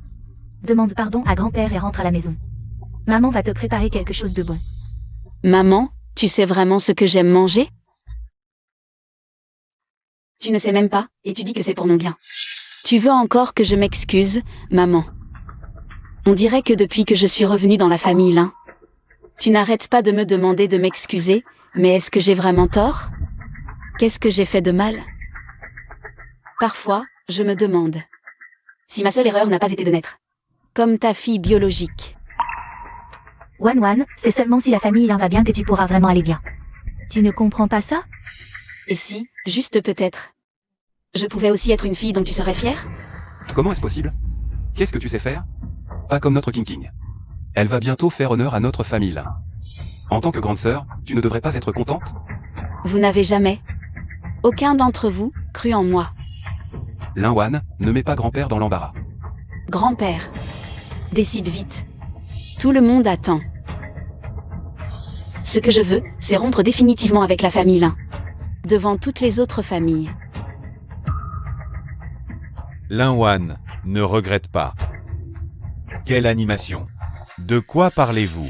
Demande pardon à grand-père et rentre à la maison. Maman va te préparer quelque chose de bon. Maman, tu sais vraiment ce que j'aime manger? Tu ne sais même pas, et tu dis que c'est pour mon bien. Tu veux encore que je m'excuse, maman? On dirait que depuis que je suis revenue dans la famille Lin, tu n'arrêtes pas de me demander de m'excuser, mais est-ce que j'ai vraiment tort? Qu'est-ce que j'ai fait de mal? Parfois, je me demande si ma seule erreur n'a pas été de naître comme ta fille biologique. Wan, c'est seulement si la famille Lin va bien que tu pourras vraiment aller bien. Tu ne comprends pas ça? Et si, juste peut-être, je pouvais aussi être une fille dont tu serais fière? Comment est-ce possible? Qu'est-ce que tu sais faire? Pas comme notre King King. Elle va bientôt faire honneur à notre famille Lin. En tant que grande sœur, tu ne devrais pas être contente? Vous n'avez jamais, aucun d'entre vous, cru en moi. Lin Wan, ne mets pas grand-père dans l'embarras. Grand-père, décide vite. Tout le monde attend. Ce que je veux, c'est rompre définitivement avec la famille Lin, devant toutes les autres familles. Lin Wan, ne regrette pas. Quelle animation! De quoi parlez-vous?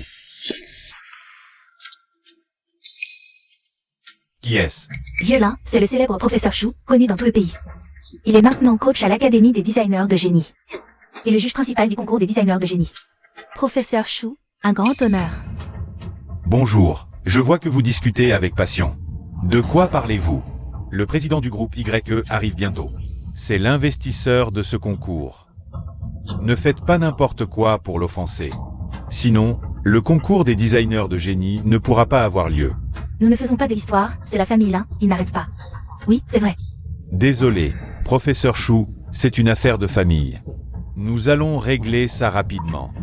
Qui est-ce? Vieux-Lin, c'est le célèbre professeur Chou, connu dans tout le pays. Il est maintenant coach à l'Académie des designers de génie. Et le juge principal du concours des designers de génie. Professeur Chou, un grand honneur. Bonjour, je vois que vous discutez avec passion. De quoi parlez-vous? Le président du groupe YE arrive bientôt. C'est l'investisseur de ce concours. Ne faites pas n'importe quoi pour l'offenser. Sinon, le concours des designers de génie ne pourra pas avoir lieu. Nous ne faisons pas de l'histoire, c'est la famille Lin, il n'arrête pas. Oui, c'est vrai. Désolé, professeur Chou, c'est une affaire de famille. Nous allons régler ça rapidement.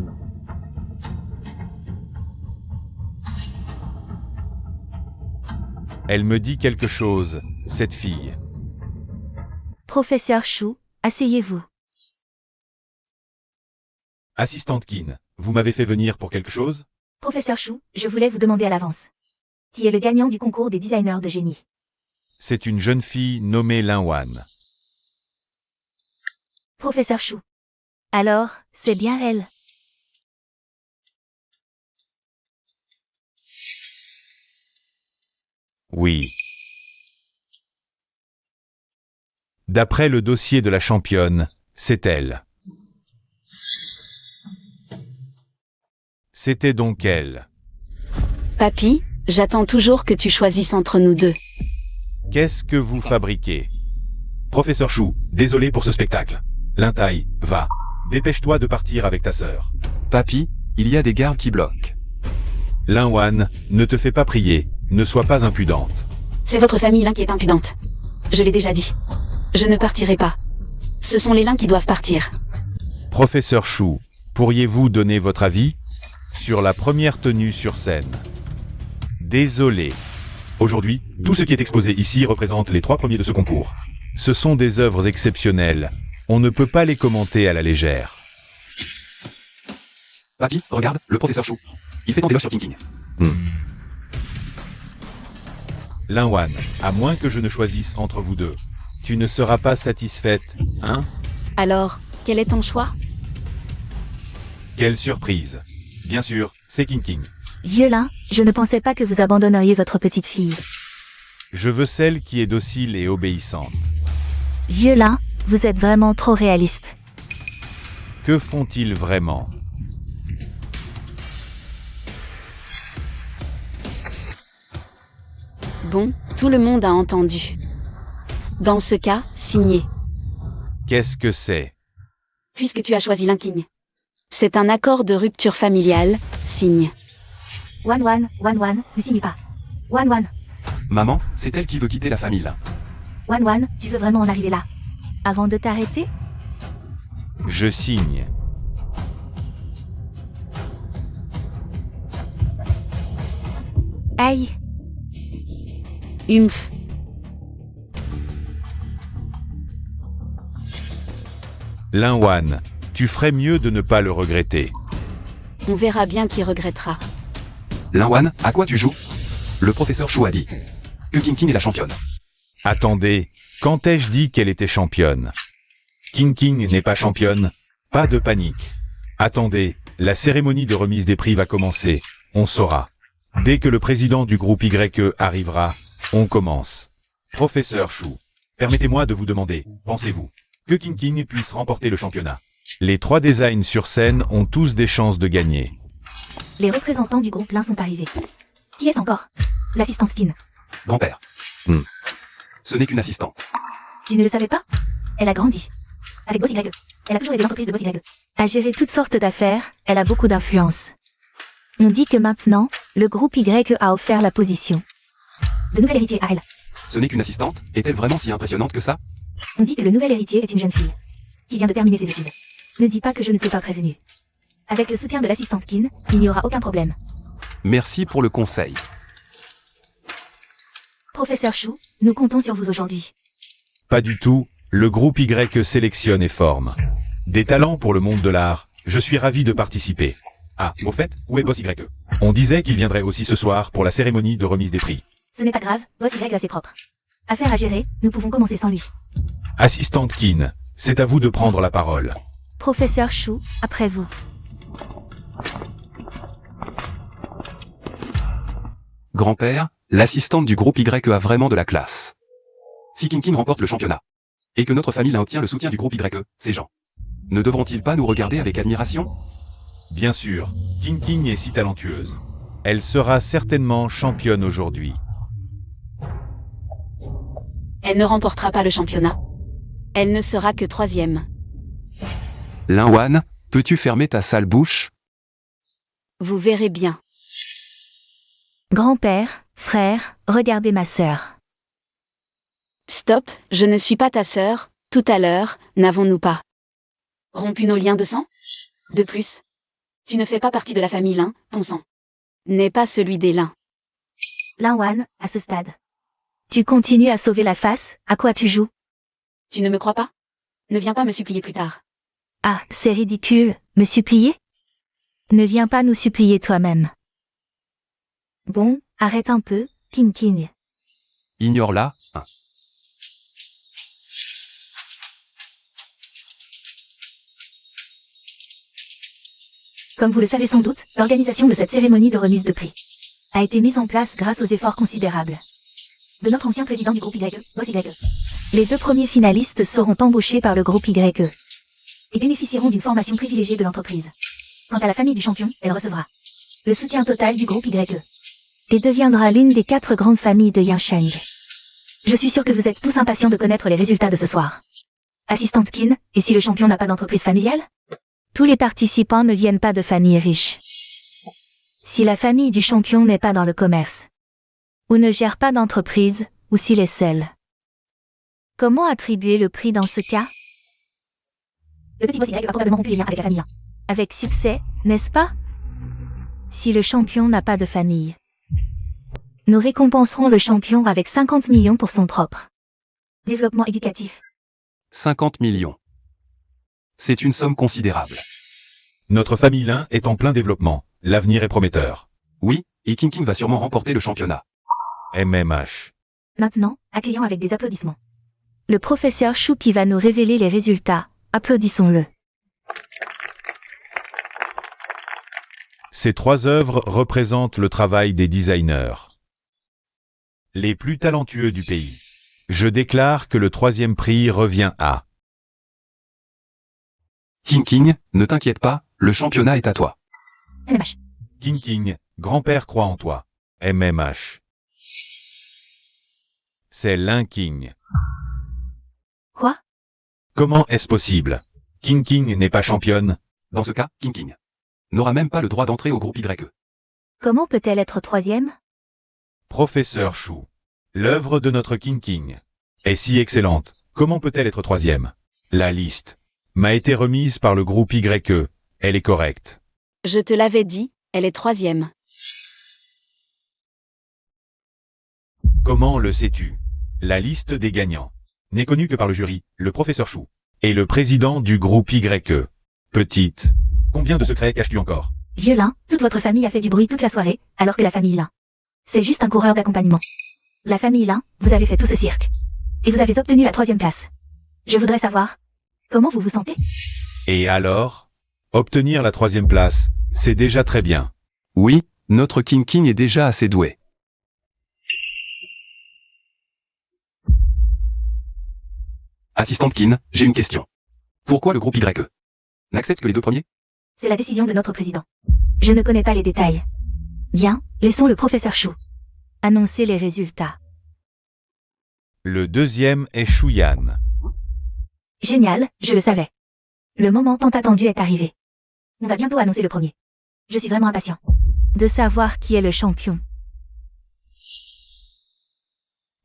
Elle me dit quelque chose, cette fille. Professeur Chou, asseyez-vous. Assistante Kin, vous m'avez fait venir pour quelque chose? Professeur Chou, je voulais vous demander à l'avance. Qui est le gagnant du concours des designers de génie? C'est une jeune fille nommée Lin Wan. Professeur Chou. Alors, c'est bien elle. Oui. D'après le dossier de la championne, c'est elle. C'était donc elle. Papy, j'attends toujours que tu choisisses entre nous deux. Qu'est-ce que vous fabriquez? Professeur Chou, désolé pour ce spectacle. Lintai, va. Dépêche-toi de partir avec ta sœur. Papy, il y a des gardes qui bloquent. Lin Wan, ne te fais pas prier, ne sois pas impudente. C'est votre famille Lin qui est impudente. Je l'ai déjà dit. Je ne partirai pas. Ce sont les Lin qui doivent partir. Professeur Chou, pourriez-vous donner votre avis sur la première tenue sur scène? Désolé. Aujourd'hui, tout ce qui est exposé ici représente les 3 premiers de ce concours. Ce sont des œuvres exceptionnelles. On ne peut pas les commenter à la légère. Papy, regarde, le professeur Chou. Il fait tant d'éloges sur King King. Linwan, à moins que je ne choisisse entre vous deux. Tu ne seras pas satisfaite, hein? Alors, quel est ton choix? Quelle surprise! Bien sûr, c'est King King. Vieux-lin, je ne pensais pas que vous abandonneriez votre petite fille. Je veux celle qui est docile et obéissante. Vieux-lin, vous êtes vraiment trop réaliste. Que font-ils vraiment? Bon, tout le monde a entendu. Dans ce cas, signé. Qu'est-ce que c'est? Puisque tu as choisi Linking. C'est un accord de rupture familiale, signe. Wan, ne signe pas. Wan, Maman, c'est elle qui veut quitter la famille là. Wan, tu veux vraiment en arriver là? Avant de t'arrêter? Je signe. Aïe, Humph. Linwan, tu ferais mieux de ne pas le regretter. On verra bien qui regrettera. Linwan, à quoi tu joues? Le professeur Chou a dit que King King est la championne. Attendez, quand ai-je dit qu'elle était championne? King King n'est pas championne? Pas de panique. Attendez, la cérémonie de remise des prix va commencer. On saura. Dès que le président du groupe YE arrivera, on commence. Professeur Chou, permettez-moi de vous demander, pensez-vous que King King puisse remporter le championnat? Les 3 designs sur scène ont tous des chances de gagner. les représentants du groupe Lin sont arrivés. Qui est-ce encore? L'assistante Kin. Grand-père. Ce n'est qu'une assistante. Tu ne le savais pas? Elle a grandi. Avec Boss Y. Elle a toujours aidé l'entreprise de Boss Y. À gérer toutes sortes d'affaires, elle a beaucoup d'influence. On dit que maintenant, le groupe Y a offert la position de nouvel héritier à elle. Ce n'est qu'une assistante? Est-elle vraiment si impressionnante que ça? On dit que le nouvel héritier est une jeune fille qui vient de terminer ses études. Ne dis pas que je ne t'ai pas prévenu. Avec le soutien de l'assistante Kin, il n'y aura aucun problème. Merci pour le conseil. Professeur Chou, nous comptons sur vous aujourd'hui. Pas du tout, le groupe Y sélectionne et forme. Des talents pour le monde de l'art, je suis ravi de participer. Ah, au fait, où est Boss Y? On disait qu'il viendrait aussi ce soir pour la cérémonie de remise des prix. Ce n'est pas grave, Boss Y a ses propres affaires à gérer, nous pouvons commencer sans lui. Assistante Kin, c'est à vous de prendre la parole. Professeur Chou, après vous. Grand-père, l'assistante du groupe Y a vraiment de la classe. Si King King remporte le championnat, et que notre famille obtient le soutien du groupe Y, ces gens ne devront-ils pas nous regarder avec admiration? Bien sûr, King King est si talentueuse. Elle sera certainement championne aujourd'hui. Elle ne remportera pas le championnat. Elle ne sera que 3e. Linwan, peux-tu fermer ta sale bouche? Vous verrez bien. Grand-père, frère, regardez ma sœur. Stop, je ne suis pas ta sœur, tout à l'heure, n'avons-nous pas rompu nos liens de sang? De plus, tu ne fais pas partie de la famille Lin, ton sang n'est pas celui des Lin. Linwan, à ce stade. Tu continues à sauver la face, à quoi tu joues? Tu ne me crois pas? Ne viens pas me supplier plus tard. Ah, c'est ridicule, me supplier? Ne viens pas nous supplier toi-même. Bon, arrête un peu, King King. Ignore-la, hein. Comme vous le savez sans doute, l'organisation de cette cérémonie de remise de prix a été mise en place grâce aux efforts considérables de notre ancien président du groupe YE, Boss YE. Les 2 premiers finalistes seront embauchés par le groupe YE et bénéficieront d'une formation privilégiée de l'entreprise. Quant à la famille du champion, elle recevra le soutien total du groupe YE et deviendra l'une des 4 grandes familles de Yansheng. Je suis sûr que vous êtes tous impatients de connaître les résultats de ce soir. Assistante Kin, et si le champion n'a pas d'entreprise familiale? Tous les participants ne viennent pas de familles riches. Si la famille du champion n'est pas dans le commerce, ou ne gère pas d'entreprise, ou s'il est seul. Comment attribuer le prix dans ce cas? Le petit Boss Y a probablement rompu les liens avec la famille 1. Avec succès, n'est-ce pas? Si le champion n'a pas de famille, nous récompenserons le champion avec 50 millions pour son propre développement éducatif. 50 millions. C'est une somme considérable. Notre famille Lin est en plein développement. L'avenir est prometteur. Oui, et King King va sûrement remporter le championnat. MMH. Maintenant, accueillons avec des applaudissements le professeur Chou qui va nous révéler les résultats. Applaudissons-le. Ces 3 œuvres représentent le travail des designers les plus talentueux du pays. Je déclare que le 3e prix revient à King King, ne t'inquiète pas, le championnat est à toi. MMH. King King, grand-père croit en toi. MMH. C'est l'un King. Quoi? Comment est-ce possible? King King n'est pas championne? Dans ce cas, King King n'aura même pas le droit d'entrer au groupe YE. Comment peut-elle être 3e? Professeur Chou. L'œuvre de notre King King est si excellente. Comment peut-elle être 3e? La liste m'a été remise par le groupe YE. Elle est correcte. Je te l'avais dit, elle est 3e. Comment le sais-tu? La liste des gagnants n'est connue que par le jury, le professeur Chou, et le président du groupe YE. Petite, combien de secrets caches-tu encore? Vieux Lin, toute votre famille a fait du bruit toute la soirée, alors que la famille Lin, c'est juste un coureur d'accompagnement. La famille Lin, vous avez fait tout ce cirque. Et vous avez obtenu la 3e place. Je voudrais savoir, comment vous vous sentez? Et alors? Obtenir la 3e place, c'est déjà très bien. Oui, notre King King est déjà assez doué. Assistante Kin, j'ai une question. Pourquoi le groupe YE n'accepte que les 2 premiers? C'est la décision de notre président. Je ne connais pas les détails. Bien, laissons le professeur Chou annoncer les résultats. Le 2e est Chouyan. Génial, je le savais. Le moment tant attendu est arrivé. On va bientôt annoncer le premier. Je suis vraiment impatient de savoir qui est le champion.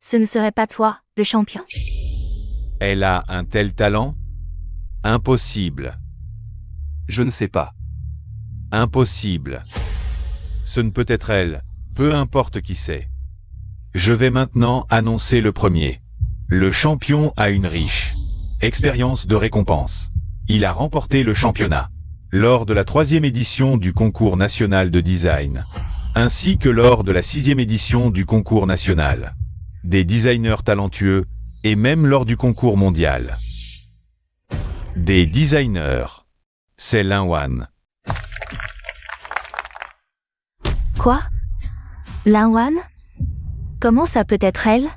Ce ne serait pas toi, le champion? Elle a un tel talent? Impossible. Je ne sais pas. Impossible. Ce ne peut être elle, peu importe qui c'est. Je vais maintenant annoncer le premier. Le champion a une riche expérience de récompense. Il a remporté le championnat lors de la 3e édition du concours national de design, ainsi que lors de la 6e édition du concours national des designers talentueux, et même lors du concours mondial des designers. C'est Linwan. Quoi? Linwan? Comment ça peut être elle?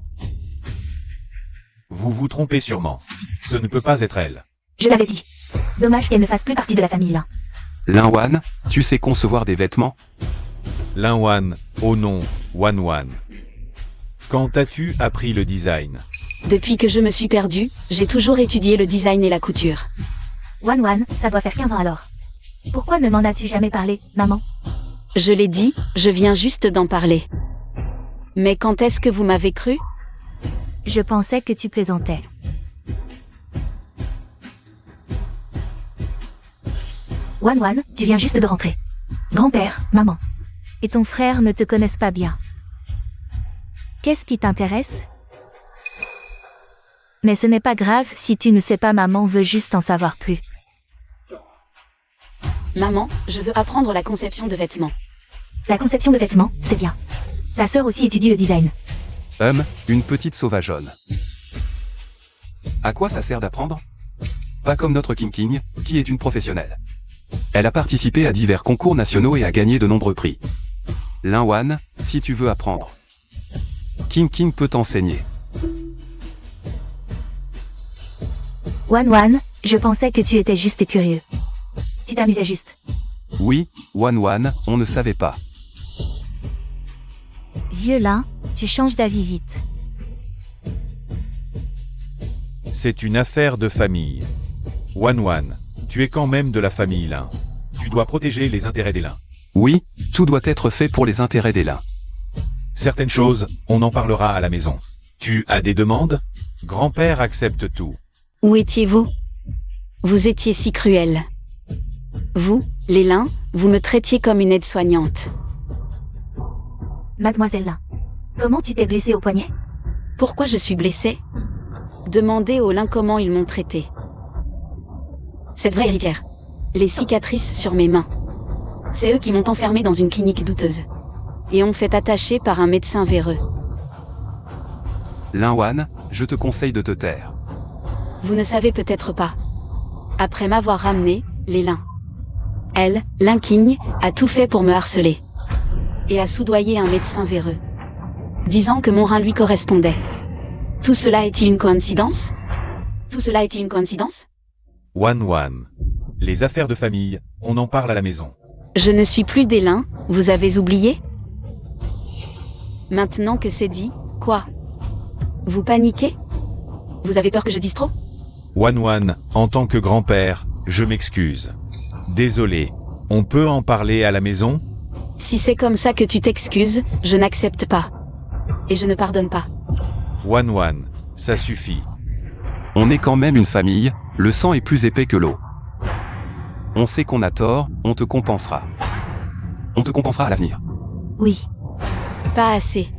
Vous vous trompez sûrement. Ce ne peut pas être elle. Je l'avais dit. Dommage qu'elle ne fasse plus partie de la famille Lin. Linwan, tu sais concevoir des vêtements? Linwan, oh non, Wanwan. Quand as-tu appris le design? Depuis que je me suis perdue, j'ai toujours étudié le design et la couture. Wan, ça doit faire 15 ans alors. Pourquoi ne m'en as-tu jamais parlé, maman? Je l'ai dit, je viens juste d'en parler. Mais quand est-ce que vous m'avez cru? Je pensais que tu plaisantais. Wan, tu viens juste de rentrer. Grand-père, maman et ton frère ne te connaissent pas bien. Qu'est-ce qui t'intéresse? Mais ce n'est pas grave si tu ne sais pas, maman veut juste en savoir plus. Maman, je veux apprendre la conception de vêtements. La conception de vêtements, c'est bien. Ta sœur aussi étudie le design. Une petite sauvageonne. À quoi ça sert d'apprendre? Pas comme notre King King, qui est une professionnelle. Elle a participé à divers concours nationaux et a gagné de nombreux prix. Linwan, si tu veux apprendre, King King peut t'enseigner. Wan, je pensais que tu étais juste curieux. Tu t'amusais juste. Oui, Wan, on ne savait pas. Vieux Lin, tu changes d'avis vite. C'est une affaire de famille. Wan, tu es quand même de la famille Lin. Tu dois protéger les intérêts des Lin. Oui, tout doit être fait pour les intérêts des Lin. Certaines choses, on en parlera à la maison. Tu as des demandes? Grand-père accepte tout. Où étiez-vous? Vous étiez si cruel. Vous, les Lin, vous me traitiez comme une aide-soignante. Mademoiselle Lin, comment tu t'es blessée au poignet? Pourquoi je suis blessée? Demandez aux Lin comment ils m'ont traité. Cette vraie héritière. Les cicatrices sur mes mains. C'est eux qui m'ont enfermée dans une clinique douteuse. Et ont fait attacher par un médecin véreux. Linwan, je te conseille de te taire. Vous ne savez peut-être pas. Après m'avoir ramené, les lins. Elle, Lin King, a tout fait pour me harceler. Et a soudoyé un médecin véreux. Disant que mon rein lui correspondait. Tout cela est-il une coïncidence? Tout cela est-il une coïncidence? Wan. Les affaires de famille, on en parle à la maison. Je ne suis plus des lins, vous avez oublié? Maintenant que c'est dit, quoi? Vous paniquez? Vous avez peur que je dise trop? Wan, en tant que grand-père, je m'excuse. Désolé, on peut en parler à la maison? Si c'est comme ça que tu t'excuses, je n'accepte pas. Et je ne pardonne pas. Wan, ça suffit. On est quand même une famille, le sang est plus épais que l'eau. On sait qu'on a tort, on te compensera. On te compensera à l'avenir. Oui. Pas assez.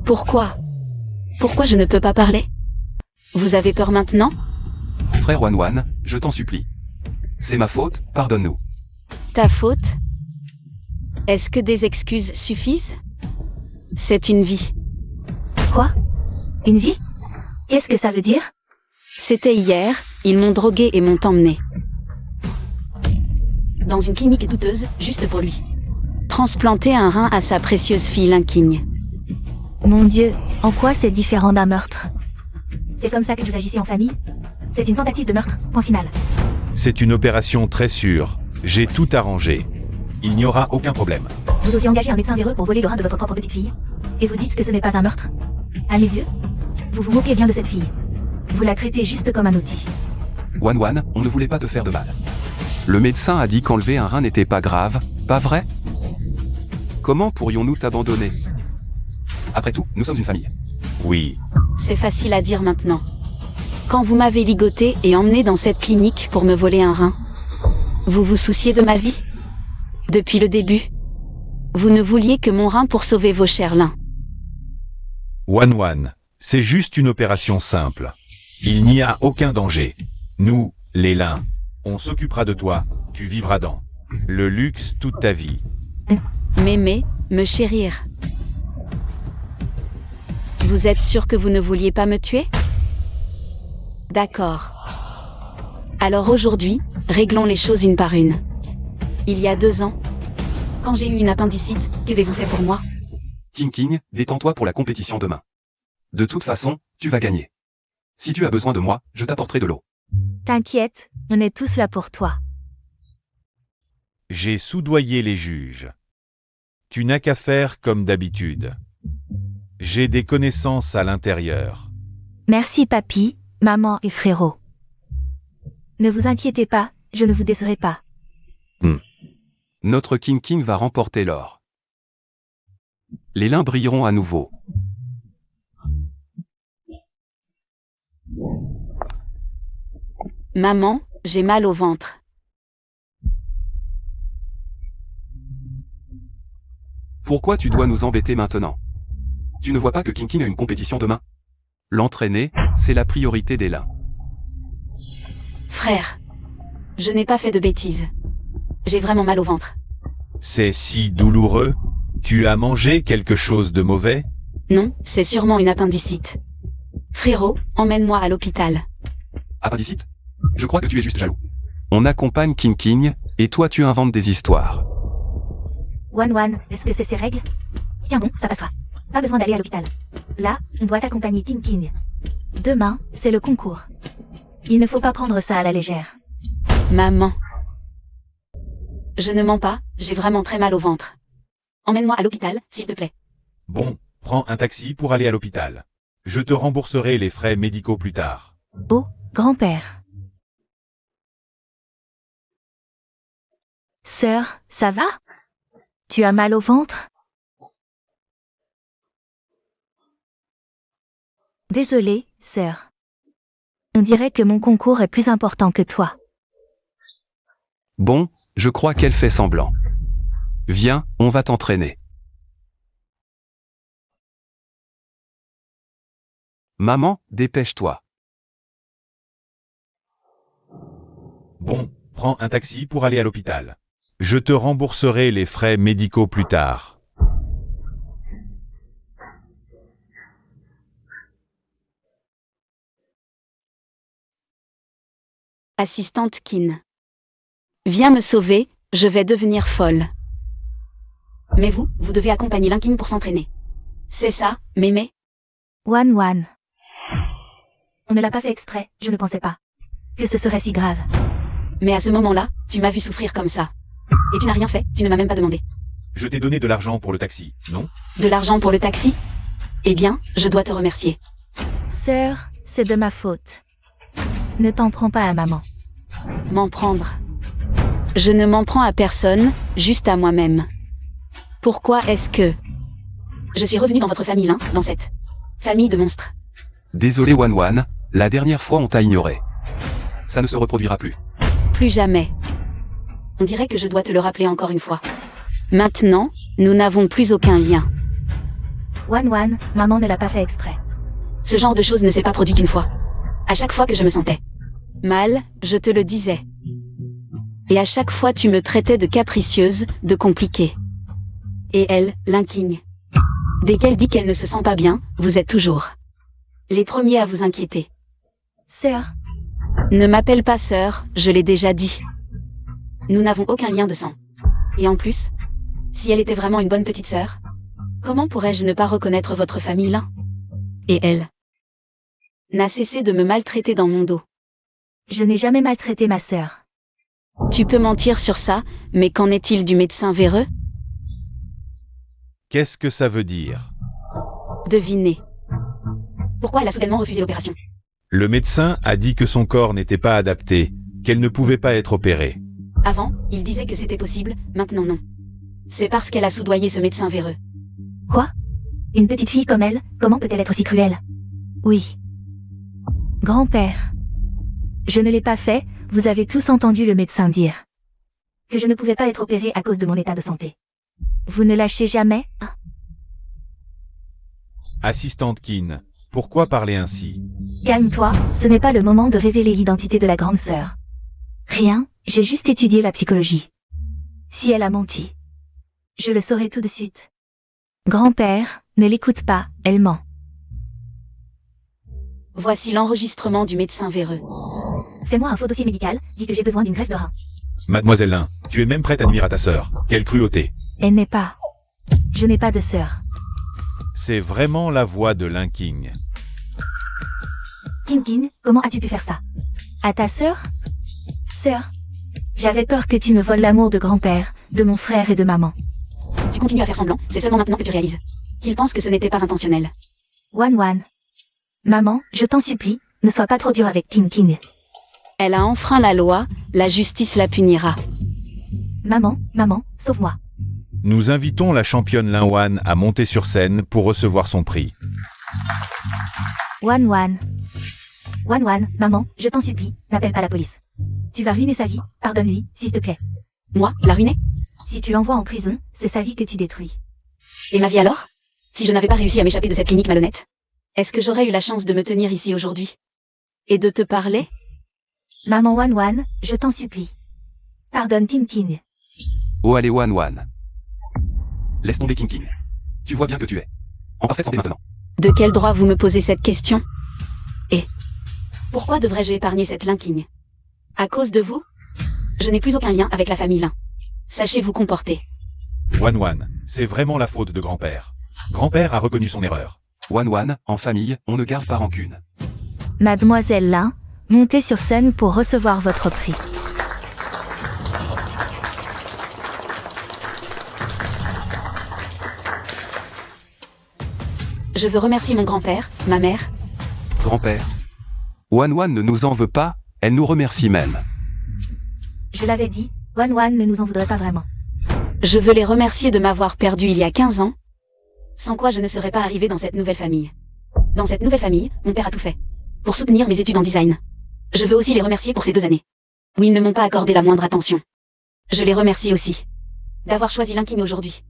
Pourquoi? Pourquoi je ne peux pas parler? Vous avez peur maintenant? Frère Wan, je t'en supplie. C'est ma faute, pardonne-nous. Ta faute? Est-ce que des excuses suffisent? C'est une vie. Quoi? Une vie? Qu'est-ce que ça veut dire? C'était hier, ils m'ont drogué et m'ont emmené. Dans une clinique douteuse, juste pour lui. Transplanter un rein à sa précieuse fille Lin King. Mon Dieu, en quoi c'est différent d'un meurtre? C'est comme ça que vous agissez en famille? C'est une tentative de meurtre, point final. C'est une opération très sûre. J'ai tout arrangé. Il n'y aura aucun problème. Vous osez engager un médecin véreux pour voler le rein de votre propre petite fille? Et vous dites que ce n'est pas un meurtre? À mes yeux, vous vous moquez bien de cette fille. Vous la traitez juste comme un outil. Wan, on ne voulait pas te faire de mal. Le médecin a dit qu'enlever un rein n'était pas grave, pas vrai? Comment pourrions-nous t'abandonner? Après tout, nous sommes une famille. Oui. C'est facile à dire maintenant. Quand vous m'avez ligoté et emmené dans cette clinique pour me voler un rein, vous vous souciez de ma vie? Depuis le début. Vous ne vouliez que mon rein pour sauver vos chers lins. Wan, c'est juste une opération simple. Il n'y a aucun danger. Nous, les lins, on s'occupera de toi, tu vivras dans le luxe toute ta vie. M'aimer, me chérir. Vous êtes sûr que vous ne vouliez pas me tuer? D'accord. Alors aujourd'hui, réglons les choses une par une. Il y a 2 ans, quand j'ai eu une appendicite, qu'avez-vous fait pour moi? King, détends-toi pour la compétition demain. De toute façon, tu vas gagner. Si tu as besoin de moi, je t'apporterai de l'eau. T'inquiète, on est tous là pour toi. J'ai soudoyé les juges. Tu n'as qu'à faire comme d'habitude. J'ai des connaissances à l'intérieur. Merci papy, maman et frérot. Ne vous inquiétez pas, je ne vous décerai pas. Notre King va remporter l'or. Les lins brilleront à nouveau. Maman, j'ai mal au ventre. Pourquoi tu dois nous embêter maintenant? Tu ne vois pas que King a une compétition demain? L'entraîner, c'est la priorité des lins. Frère, je n'ai pas fait de bêtises. J'ai vraiment mal au ventre. C'est si douloureux? Tu as mangé quelque chose de mauvais? Non, c'est sûrement une appendicite. Frérot, emmène-moi à l'hôpital. Appendicite? Je crois que tu es juste jaloux. On accompagne King, et toi tu inventes des histoires. Wan, est-ce que c'est ses règles? Tiens bon, ça passera. Pas besoin d'aller à l'hôpital. Là, on doit accompagner King. Demain, c'est le concours. Il ne faut pas prendre ça à la légère. Maman. Je ne mens pas, j'ai vraiment très mal au ventre. Emmène-moi à l'hôpital, s'il te plaît. Bon, prends un taxi pour aller à l'hôpital. Je te rembourserai les frais médicaux plus tard. Oh, grand-père. Sœur, ça va? Tu as mal au ventre? Désolée, sœur. On dirait que mon concours est plus important que toi. Bon, je crois qu'elle fait semblant. Viens, on va t'entraîner. Maman, dépêche-toi. Bon, prends un taxi pour aller à l'hôpital. Je te rembourserai les frais médicaux plus tard. Assistante Kin. Viens me sauver, je vais devenir folle. Mais vous devez accompagner Linking pour s'entraîner. C'est ça, mémé? Wan Wan. On ne l'a pas fait exprès, je ne pensais pas que ce serait si grave. Mais à ce moment-là, tu m'as vu souffrir comme ça. Et tu n'as rien fait, tu ne m'as même pas demandé. Je t'ai donné de l'argent pour le taxi, non? De l'argent pour le taxi? Eh bien, je dois te remercier. Sœur, c'est de ma faute. Ne t'en prends pas à maman. M'en prendre. Je ne m'en prends à personne, juste à moi-même. Pourquoi est-ce que... Je suis revenu dans votre famille, hein, dans cette famille de monstres. Désolé Wan Wan, la dernière fois on t'a ignoré. Ça ne se reproduira plus. Plus jamais. On dirait que je dois te le rappeler encore une fois. Maintenant, nous n'avons plus aucun lien. Wan Wan, maman ne l'a pas fait exprès. Ce genre de choses ne s'est pas produit qu'une fois. À chaque fois que je me sentais mal, je te le disais. Et à chaque fois tu me traitais de capricieuse, de compliquée. Et elle, Linking. Dès qu'elle dit qu'elle ne se sent pas bien, vous êtes toujours les premiers à vous inquiéter. Sœur, Ne m'appelle pas sœur, je l'ai déjà dit. Nous n'avons aucun lien de sang. Et en plus, si elle était vraiment une bonne petite sœur, comment pourrais-je ne pas reconnaître votre famille là? Et elle n'a cessé de me maltraiter dans mon dos. je n'ai jamais maltraité ma sœur. Tu peux mentir sur ça, mais qu'en est-il du médecin véreux? Qu'est-ce que ça veut dire? Devinez. Pourquoi elle a soudainement refusé l'opération? Le médecin a dit que son corps n'était pas adapté, qu'elle ne pouvait pas être opérée. Avant, il disait que c'était possible, maintenant non. C'est parce qu'elle a soudoyé ce médecin véreux. Quoi? Une petite fille comme elle, comment peut-elle être aussi cruelle? Oui. Grand-père. Je ne l'ai pas fait, vous avez tous entendu le médecin dire que je ne pouvais pas être opérée à cause de mon état de santé. Vous ne lâchez jamais, hein? Assistante Kin, pourquoi parler ainsi? Calme-toi, ce n'est pas le moment de révéler l'identité de la grande sœur. Rien, j'ai juste étudié la psychologie. Si elle a menti, je le saurai tout de suite. Grand-père, ne l'écoute pas, elle ment. Voici l'enregistrement du médecin véreux. Fais-moi un faux dossier médical, dis que j'ai besoin d'une greffe de rein. Mademoiselle Lin, tu es même prête à nuire à ta sœur. Quelle cruauté. Elle n'est pas. Je n'ai pas de sœur. C'est vraiment la voix de Linking. Kinkin, comment as-tu pu faire ça? À ta sœur? Sœur? J'avais peur que tu me voles l'amour de grand-père, de mon frère et de maman. Tu continues à faire semblant, c'est seulement maintenant que tu réalises qu'il pense que ce n'était pas intentionnel. Wan Wan. Maman, je t'en supplie, ne sois pas trop dur avec Kinkin. Elle a enfreint la loi, la justice la punira. Maman, sauve-moi. Nous invitons la championne Lin Wan à monter sur scène pour recevoir son prix. Wan Wan. Wan Wan, maman, je t'en supplie, n'appelle pas la police. Tu vas ruiner sa vie, pardonne-lui, s'il te plaît. Moi, la ruiner? Si tu l'envoies en prison, c'est sa vie que tu détruis. Et ma vie alors? Si je n'avais pas réussi à m'échapper de cette clinique malhonnête, est-ce que j'aurais eu la chance de me tenir ici aujourd'hui? Et de te parler? Maman Wan Wan, je t'en supplie. Pardonne Kinkin. Oh allez Wan Wan. Laisse tomber Kinkin. Tu vois bien que tu es en parfaite santé maintenant. De quel droit vous me posez cette question? Et pourquoi devrais-je épargner cette Linking? À cause de vous? Je n'ai plus aucun lien avec la famille Lin. Sachez vous comporter. Wan Wan, c'est vraiment la faute de grand-père. Grand-père a reconnu son erreur. Wan Wan, en famille, on ne garde pas rancune. Mademoiselle Lin, montez sur scène pour recevoir votre prix. Je veux remercier mon grand-père, ma mère. Grand-père. Wan Wan ne nous en veut pas, elle nous remercie même. Je l'avais dit, Wan Wan ne nous en voudrait pas vraiment. Je veux les remercier de m'avoir perdu il y a 15 ans. Sans quoi je ne serais pas arrivée dans cette nouvelle famille. Dans cette nouvelle famille, mon père a tout fait pour soutenir mes études en design. Je veux aussi les remercier pour ces 2 années où ils ne m'ont pas accordé la moindre attention. Je les remercie aussi d'avoir choisi Linking aujourd'hui.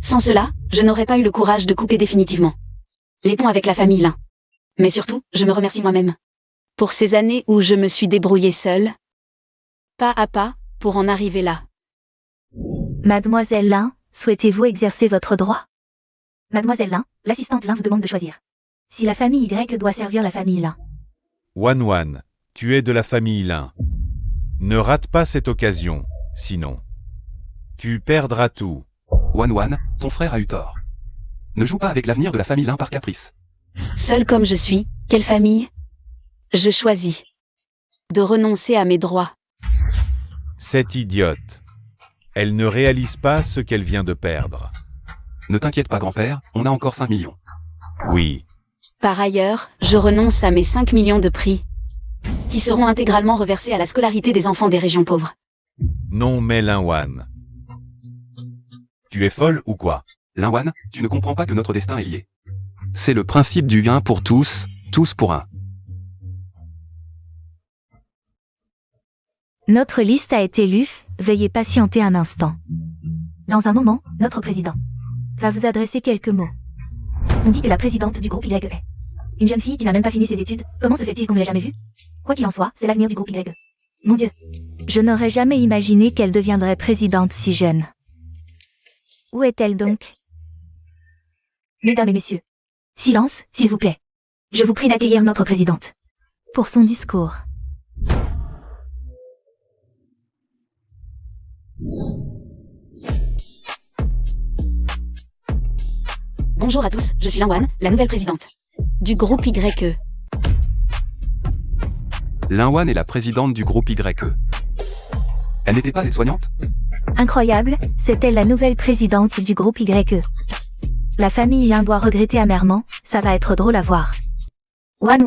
Sans cela, je n'aurais pas eu le courage de couper définitivement les ponts avec la famille Lin. Mais surtout, je me remercie moi-même pour ces années où je me suis débrouillée seule, pas à pas, pour en arriver là. Mademoiselle Lin, souhaitez-vous exercer votre droit? Mademoiselle Lin, l'assistante Lin vous demande de choisir si la famille Y doit servir la famille Lin. Wan Wan, tu es de la famille Lin. Ne rate pas cette occasion, sinon. Tu perdras tout. Wan, ton frère a eu tort. Ne joue pas avec l'avenir de la famille Lin par caprice. Seul comme je suis, quelle famille? Je choisis de renoncer à mes droits. Cette idiote. Elle ne réalise pas ce qu'elle vient de perdre. Ne t'inquiète pas grand-père, on a encore 5 millions. Oui. Par ailleurs, je renonce à mes 5 millions de prix, qui seront intégralement reversés à la scolarité des enfants des régions pauvres. Non mais Linwan. Tu es folle ou quoi? Linwan, tu ne comprends pas que notre destin est lié. C'est le principe du gain pour tous, tous pour un. Notre liste a été lue, veuillez patienter un instant. Dans un moment, notre président va vous adresser quelques mots. On dit que la présidente du groupe YE est une jeune fille qui n'a même pas fini ses études. Comment se fait-il qu'on ne l'ait jamais vue? Quoi qu'il en soit, c'est l'avenir du groupe YE. Mon Dieu. Je n'aurais jamais imaginé qu'elle deviendrait présidente si jeune. Où est-elle donc? Mesdames et messieurs, silence, s'il vous plaît. Je vous prie d'accueillir notre présidente pour son discours. Bonjour à tous, je suis Linwan, la nouvelle présidente du groupe YE. Linwan est la présidente du groupe YE. Elle n'était pas aide-soignante? Incroyable, c'est elle la nouvelle présidente du groupe YE. La famille Lin doit regretter amèrement, ça va être drôle à voir. Wan,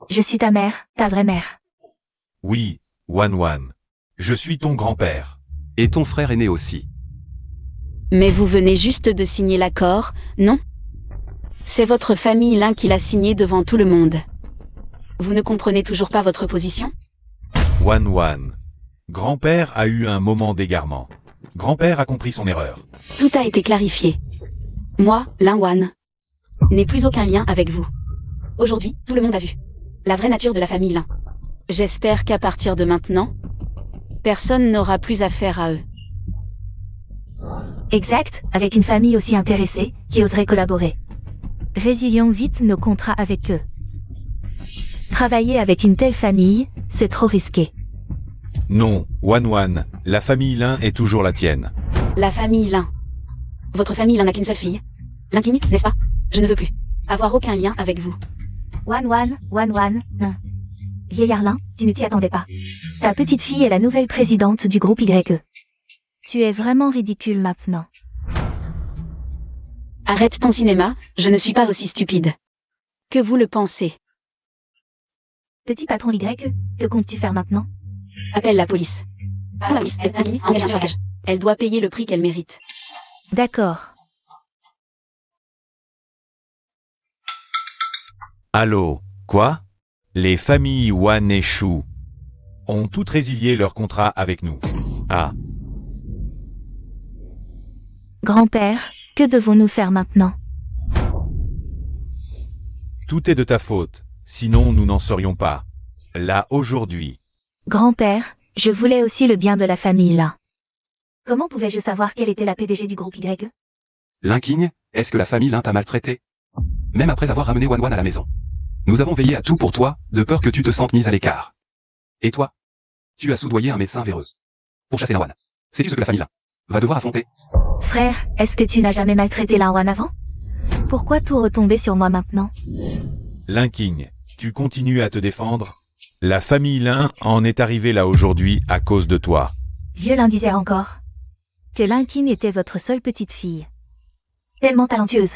je suis ta mère, ta vraie mère. Oui, Wan. Je suis ton grand-père. Et ton frère aîné aussi. Mais vous venez juste de signer l'accord, non? C'est votre famille Lin qui l'a signé devant tout le monde. Vous ne comprenez toujours pas votre position? Wan. Grand-père a eu un moment d'égarement. Grand-père a compris son erreur. Tout a été clarifié. Moi, Linwan, n'ai plus aucun lien avec vous. Aujourd'hui, tout le monde a vu la vraie nature de la famille Lin. J'espère qu'à partir de maintenant, personne n'aura plus affaire à eux. Exact, avec une famille aussi intéressée, qui oserait collaborer. Résilions vite nos contrats avec eux. Travailler avec une telle famille, c'est trop risqué. Non, Wan, la famille Lin est toujours la tienne. La famille Lin. Votre famille Lin n'a qu'une seule fille. Linking, n'est-ce pas? Je ne veux plus avoir aucun lien avec vous. Wan, non. Vieillard Lin, tu ne t'y attendais pas. Ta petite fille est la nouvelle présidente du groupe YE. Tu es vraiment ridicule maintenant. Arrête ton cinéma, je ne suis pas aussi stupide que vous le pensez. Petit patron YE, que comptes-tu faire maintenant? Appelle la police. La police, engage un tueur. Elle doit payer le prix qu'elle mérite. D'accord. Allô, quoi? Les familles Wan et Shu ont toutes résilié leur contrat avec nous. Ah. Grand-père, que devons-nous faire maintenant? Tout est de ta faute, sinon nous n'en serions pas là aujourd'hui. Grand-père, je voulais aussi le bien de la famille là. Comment pouvais-je savoir quelle était la PDG du groupe YE? Linking, est-ce que la famille Lin t'a maltraité? Même après avoir ramené Wan à la maison. Nous avons veillé à tout pour toi, de peur que tu te sentes mise à l'écart. Et toi? Tu as soudoyé un médecin véreux. Pour chasser Linwan. Sais-tu ce que la famille Lin va devoir affronter? Frère, est-ce que tu n'as jamais maltraité Linwan avant? Pourquoi tout retomber sur moi maintenant? Linking, tu continues à te défendre? La famille Lin en est arrivée là aujourd'hui à cause de toi. Vieux Lin disait encore que Linkin était votre seule petite fille. Tellement talentueuse.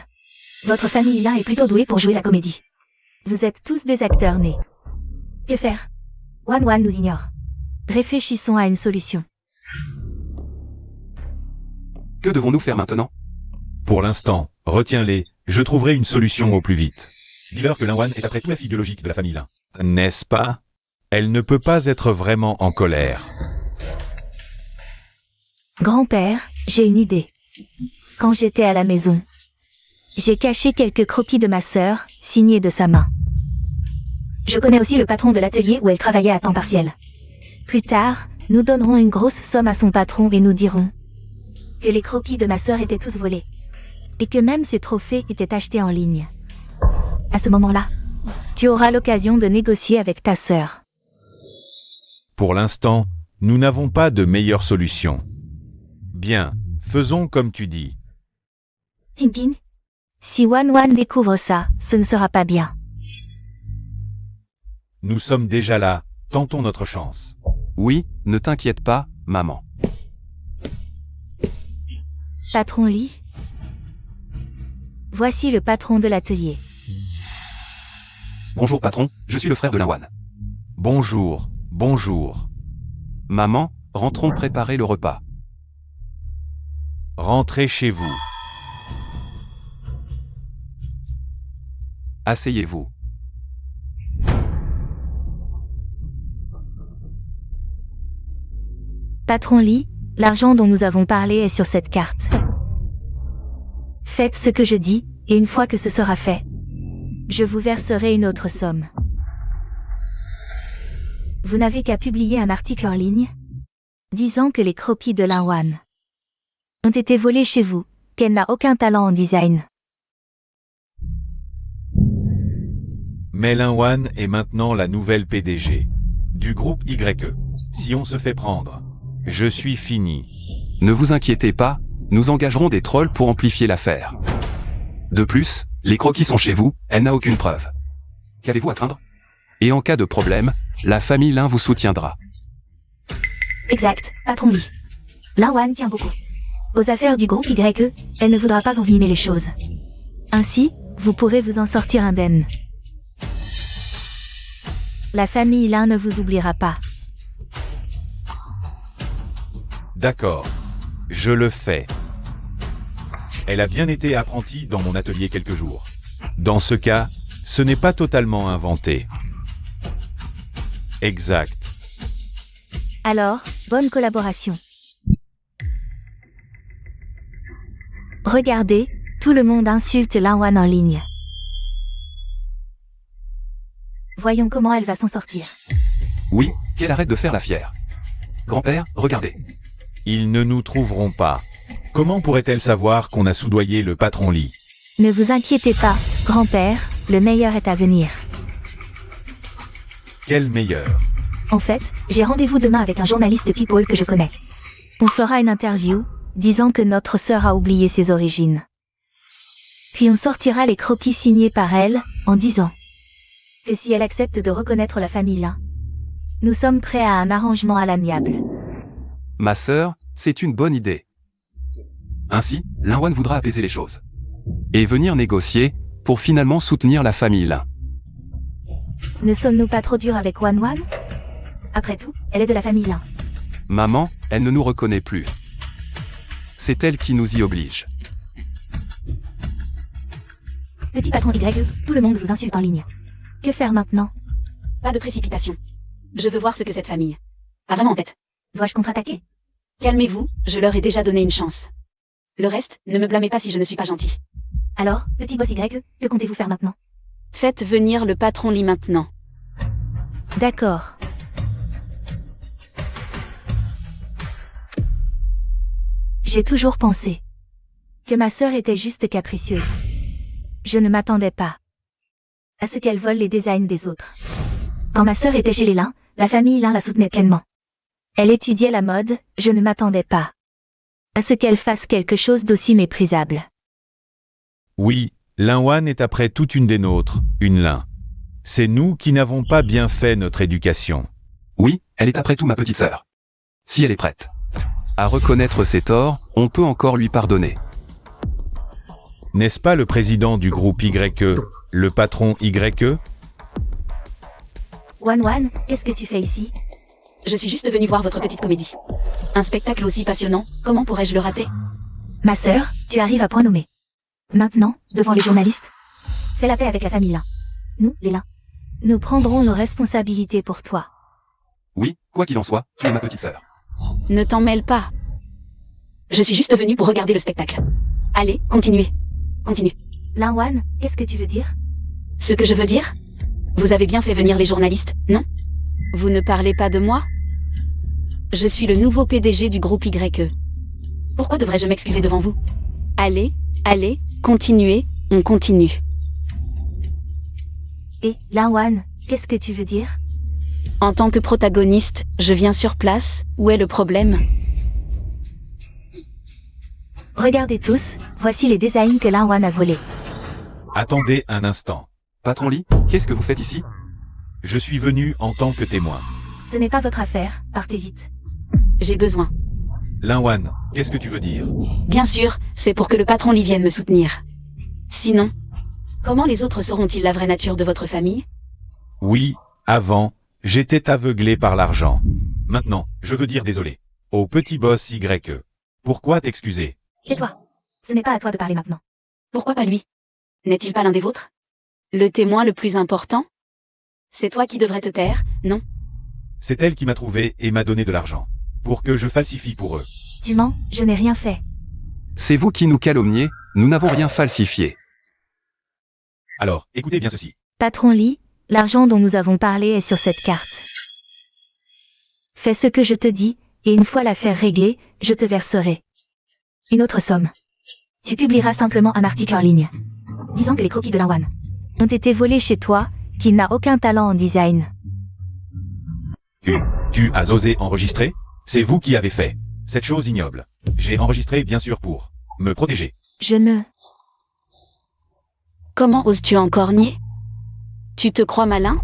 Votre famille Lin est plutôt douée pour jouer la comédie. Vous êtes tous des acteurs nés. Que faire? Wan nous ignore. Réfléchissons à une solution. Que devons-nous faire maintenant? Pour l'instant, retiens-les, je trouverai une solution au plus vite. Dis-leur que Linwan est après tout la fille biologique de la famille Lin. N'est-ce pas? Elle ne peut pas être vraiment en colère. Grand-père, j'ai une idée. Quand j'étais à la maison, j'ai caché quelques croquis de ma sœur, signés de sa main. Je connais aussi le patron de l'atelier où elle travaillait à temps partiel. Plus tard, nous donnerons une grosse somme à son patron et nous dirons que les croquis de ma sœur étaient tous volés. Et que même ces trophées étaient achetés en ligne. À ce moment-là, tu auras l'occasion de négocier avec ta sœur. Pour l'instant, Nous n'avons pas de meilleure solution. Bien, faisons comme tu dis. King King. Si Wan Wan découvre ça, ce ne sera pas bien. Nous sommes déjà là, tentons notre chance. Oui, ne t'inquiète pas, maman. Patron Lee. Voici le patron de l'atelier. Bonjour patron, je suis le frère de Lawan. Bonjour, bonjour. Maman, rentrons préparer le repas. Rentrez chez vous. Asseyez-vous. Patron Lee, l'argent dont nous avons parlé est sur cette carte. Faites ce que je dis, et une fois que ce sera fait, je vous verserai une autre somme. Vous n'avez qu'à publier un article en ligne disant que les copies de Lawan ont été volées chez vous, qu'elle n'a aucun talent en design. Mais Lawan est maintenant la nouvelle PDG du groupe YE. Si on se fait prendre, je suis fini. Ne vous inquiétez pas, nous engagerons des trolls pour amplifier l'affaire. De plus, les croquis sont chez vous, elle n'a aucune preuve. Qu'avez-vous à craindre? Et en cas de problème, la famille Lin vous soutiendra. Exact, patron Lee. Lawan tient beaucoup aux affaires du groupe YE, elle ne voudra pas envenimer les choses. Ainsi, vous pourrez vous en sortir indemne. La famille Lin ne vous oubliera pas. D'accord. Je le fais. Elle a bien été apprentie dans mon atelier quelques jours. Dans ce cas, ce n'est pas totalement inventé. Exact. Alors, bonne collaboration. Regardez, tout le monde insulte Lawan en ligne. Voyons comment elle va s'en sortir. Oui, qu'elle arrête de faire la fière. Grand-père, regardez. Ils ne nous trouveront pas. Comment pourrait-elle savoir qu'on a soudoyé le patron Lee? Ne vous inquiétez pas, grand-père, le meilleur est à venir. Quel meilleur? En fait, j'ai rendez-vous demain avec un journaliste People que je connais. On fera une interview, disant que notre sœur a oublié ses origines. Puis on sortira les croquis signés par elle, en disant que si elle accepte de reconnaître la famille Lin, nous sommes prêts à un arrangement à l'amiable. Ma sœur, c'est une bonne idée. Ainsi, Lawan voudra apaiser les choses. Et venir négocier, pour finalement soutenir la famille Lin. Ne sommes-nous pas trop durs avec Wan Wan? Après tout, elle est de la famille Lin. Maman, elle ne nous reconnaît plus. C'est elle qui nous y oblige. Petit patron YE, tout le monde vous insulte en ligne. Que faire maintenant? Pas de précipitation. Je veux voir ce que cette famille a vraiment en tête. Dois-je contre-attaquer? Calmez-vous, je leur ai déjà donné une chance. Le reste, ne me blâmez pas si je ne suis pas gentil. Alors, petit boss YE, que comptez-vous faire maintenant? Faites venir le patron Lee maintenant. D'accord. J'ai toujours pensé que ma sœur était juste capricieuse. Je ne m'attendais pas à ce qu'elle vole les designs des autres. Quand ma sœur était chez les Lin, la famille Lin la soutenait pleinement. Elle étudiait la mode, je ne m'attendais pas à ce qu'elle fasse quelque chose d'aussi méprisable. Oui, Lawan est après toute une des nôtres, une Lin. C'est nous qui n'avons pas bien fait notre éducation. Oui, elle est après tout ma petite sœur. Si elle est prête à reconnaître ses torts, on peut encore lui pardonner. N'est-ce pas le président du groupe YE, le patron YE? Wan Wan, qu'est-ce que tu fais ici? Je suis juste venu voir votre petite comédie. Un spectacle aussi passionnant, comment pourrais-je le rater? Ma sœur, tu arrives à point nommé. Maintenant, devant les journalistes, fais la paix avec la famille Lin. Nous, les Lin, nous prendrons nos responsabilités pour toi. Oui, quoi qu'il en soit, tu es ma petite sœur. Ne t'en mêle pas. Je suis juste venu pour regarder le spectacle. Allez, continuez. Continue. Lin Wan, qu'est-ce que tu veux dire? Ce que je veux dire? Vous avez bien fait venir les journalistes, non? Vous ne parlez pas de moi? Je suis le nouveau PDG du groupe YE. Pourquoi devrais-je m'excuser devant vous? Allez, allez, continuez, on continue. Et, Lin Wan, qu'est-ce que tu veux dire? En tant que protagoniste, je viens sur place, où est le problème? Regardez tous, voici les designs que Lin Wan a volés. Attendez un instant. Patron Lee, qu'est-ce que vous faites ici? Je suis venu en tant que témoin. Ce n'est pas votre affaire, partez vite. J'ai besoin. Lin Wan, qu'est-ce que tu veux dire? Bien sûr, c'est pour que le patron Lee vienne me soutenir. Sinon, comment les autres sauront-ils la vraie nature de votre famille? Oui, avant, j'étais aveuglé par l'argent. Maintenant, je veux dire désolé. Au petit boss YE. Pourquoi t'excuser? Tais-toi. Ce n'est pas à toi de parler maintenant. Pourquoi pas lui? N'est-il pas l'un des vôtres? Le témoin le plus important? C'est toi qui devrais te taire, non? C'est elle qui m'a trouvé et m'a donné de l'argent. Pour que je falsifie pour eux. Tu mens, je n'ai rien fait. C'est vous qui nous calomniez, nous n'avons rien falsifié. Alors, écoutez bien ceci. Patron Lee, l'argent dont nous avons parlé est sur cette carte. Fais ce que je te dis, et une fois l'affaire réglée, je te verserai une autre somme. Tu publieras simplement un article en ligne, disant que les croquis de Lin Wan ont été volés chez toi, qu'il n'a aucun talent en design. Tu as osé enregistrer? C'est vous qui avez fait cette chose ignoble. J'ai enregistré bien sûr pour me protéger. Je ne... Comment oses-tu encore nier? Tu te crois malin?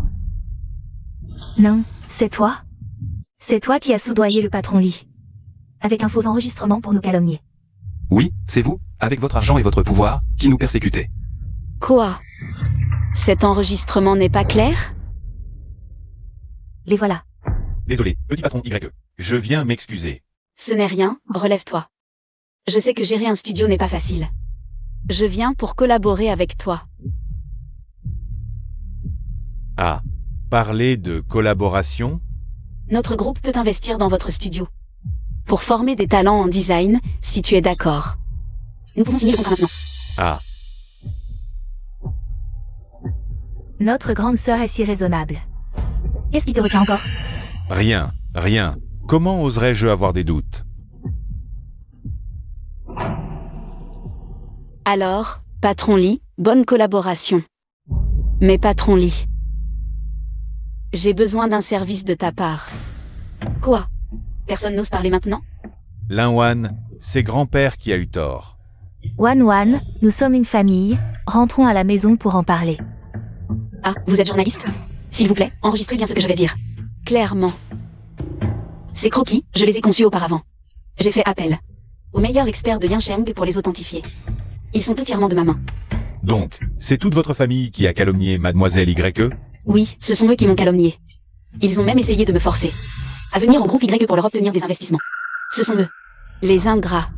Non, c'est toi. C'est toi qui as soudoyé le patron Lee. Avec un faux enregistrement pour nous calomnier. Oui, c'est vous, avec votre argent et votre pouvoir, qui nous persécutez. Quoi? Cet enregistrement n'est pas clair? Les voilà. Désolé, petit patron YE. Je viens m'excuser. Ce n'est rien, relève-toi. Je sais que gérer un studio n'est pas facile. Je viens pour collaborer avec toi. Ah. Parler de collaboration? Notre groupe peut investir dans votre studio. Pour former des talents en design, si tu es d'accord. Nous pouvons signer le contrat maintenant. Ah. Notre grande sœur est si raisonnable. Qu'est-ce qui te retient encore? Rien. Comment oserais-je avoir des doutes? Alors, patron Lee, bonne collaboration. Mais patron Lee, j'ai besoin d'un service de ta part. Quoi? Personne n'ose parler maintenant? Lin Wan, c'est grand-père qui a eu tort. Wan, nous sommes une famille, rentrons à la maison pour en parler. Ah, vous êtes journaliste? S'il vous plaît, enregistrez bien ce que je vais dire. Clairement. Ces croquis, je les ai conçus auparavant. J'ai fait appel aux meilleurs experts de Yansheng pour les authentifier. Ils sont entièrement de ma main. Donc, c'est toute votre famille qui a calomnié mademoiselle YE? Oui, ce sont eux qui m'ont calomnié. Ils ont même essayé de me forcer à venir au groupe YE pour leur obtenir des investissements. Ce sont eux, les ingrats.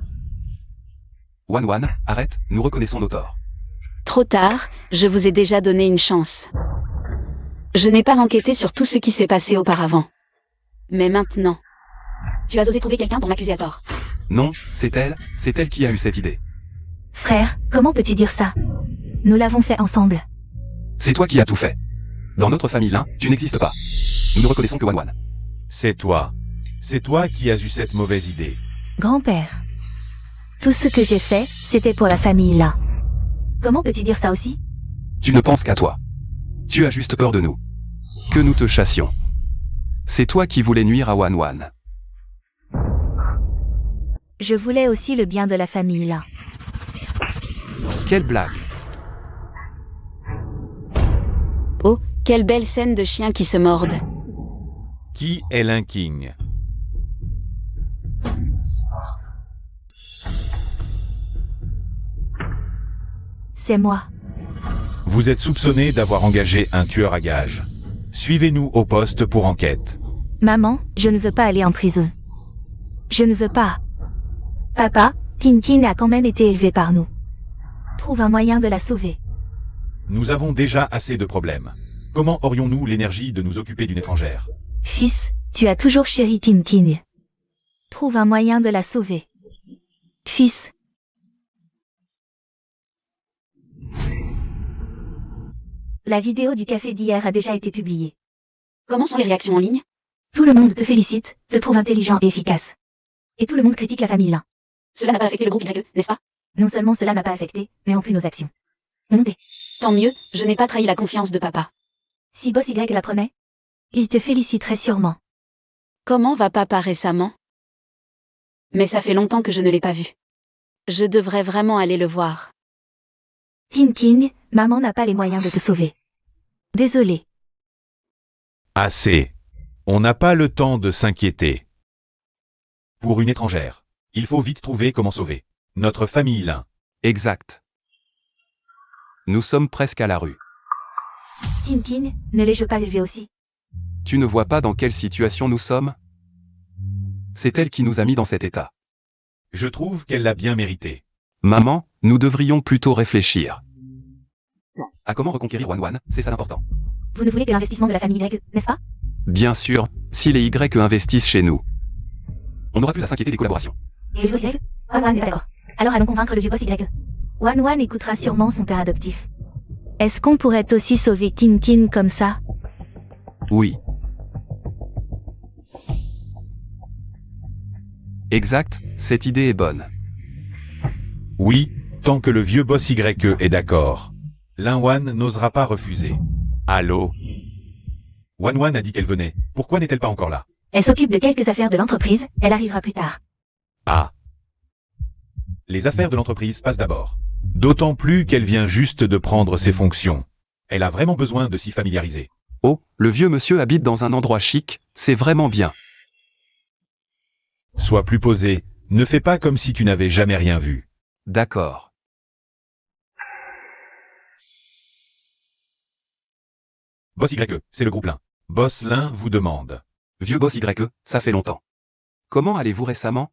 Wan, arrête, nous reconnaissons nos torts. Trop tard, je vous ai déjà donné une chance. Je n'ai pas enquêté sur tout ce qui s'est passé auparavant. Mais maintenant, tu as osé trouver quelqu'un pour m'accuser à tort. Non, c'est elle qui a eu cette idée. Frère, comment peux-tu dire ça? Nous l'avons fait ensemble. C'est toi qui as tout fait. Dans notre famille Lin, tu n'existes pas. Nous ne reconnaissons que Wan. C'est toi. C'est toi qui as eu cette mauvaise idée. Grand-père. Tout ce que j'ai fait, c'était pour la famille là. Comment peux-tu dire ça aussi? Tu ne penses qu'à toi. Tu as juste peur de nous. Que nous te chassions. C'est toi qui voulais nuire à Wan. Je voulais aussi le bien de la famille là. Quelle blague. Oh, quelle belle scène de chiens qui se mordent. Qui est Lin King? C'est moi. Vous êtes soupçonné d'avoir engagé un tueur à gages. Suivez-nous au poste pour enquête. Maman, je ne veux pas aller en prison. Je ne veux pas. Papa, Tinkin a quand même été élevé par nous. Trouve un moyen de la sauver. Nous avons déjà assez de problèmes. Comment aurions-nous l'énergie de nous occuper d'une étrangère? Fils, tu as toujours chéri Tinkin. Trouve un moyen de la sauver. Fils. La vidéo du café d'hier a déjà été publiée. Comment sont les réactions en ligne? Tout le monde te félicite, te trouve intelligent et efficace. Et tout le monde critique la famille Lin. Cela n'a pas affecté le groupe YE, n'est-ce pas? Non seulement cela n'a pas affecté, mais en plus nos actions. Montez. Tant mieux, je n'ai pas trahi la confiance de papa. Si Boss Y l'apprenait, Il te féliciterait sûrement. Comment va papa récemment? Mais ça fait longtemps que je ne l'ai pas vu. Je devrais vraiment aller le voir. King King, maman n'a pas les moyens de te sauver. Désolé. Assez. On n'a pas le temps de s'inquiéter. Pour une étrangère, il faut vite trouver comment sauver notre famille Lin. Exact. Nous sommes presque à la rue. King King, ne l'ai-je pas élevé aussi? Tu ne vois pas dans quelle situation nous sommes? C'est elle qui nous a mis dans cet état. Je trouve qu'elle l'a bien mérité. Maman, nous devrions plutôt réfléchir. À comment reconquérir Wan, c'est ça l'important. Vous ne voulez que l'investissement de la famille Y, n'est-ce pas? Bien sûr, si les Y investissent chez nous. On n'aura plus à s'inquiéter des collaborations. Et le vieux boss Y? Wan n'est pas d'accord. Alors allons convaincre le vieux boss Y. Wan écoutera sûrement son père adoptif. Est-ce qu'on pourrait aussi sauver King King comme ça? Oui. Exact, cette idée est bonne. Oui, tant que le vieux boss YE est d'accord. Lin Wan n'osera pas refuser. Allô? Wan a dit qu'elle venait. Pourquoi n'est-elle pas encore là? Elle s'occupe de quelques affaires de l'entreprise, elle arrivera plus tard. Ah. Les affaires de l'entreprise passent d'abord. D'autant plus qu'elle vient juste de prendre ses fonctions. Elle a vraiment besoin de s'y familiariser. Oh, le vieux monsieur habite dans un endroit chic, c'est vraiment bien. Sois plus posé, ne fais pas comme si tu n'avais jamais rien vu. D'accord. Boss YE, c'est le groupe Lin. Boss Lin vous demande. Vieux boss YE, ça fait longtemps. Comment allez-vous récemment?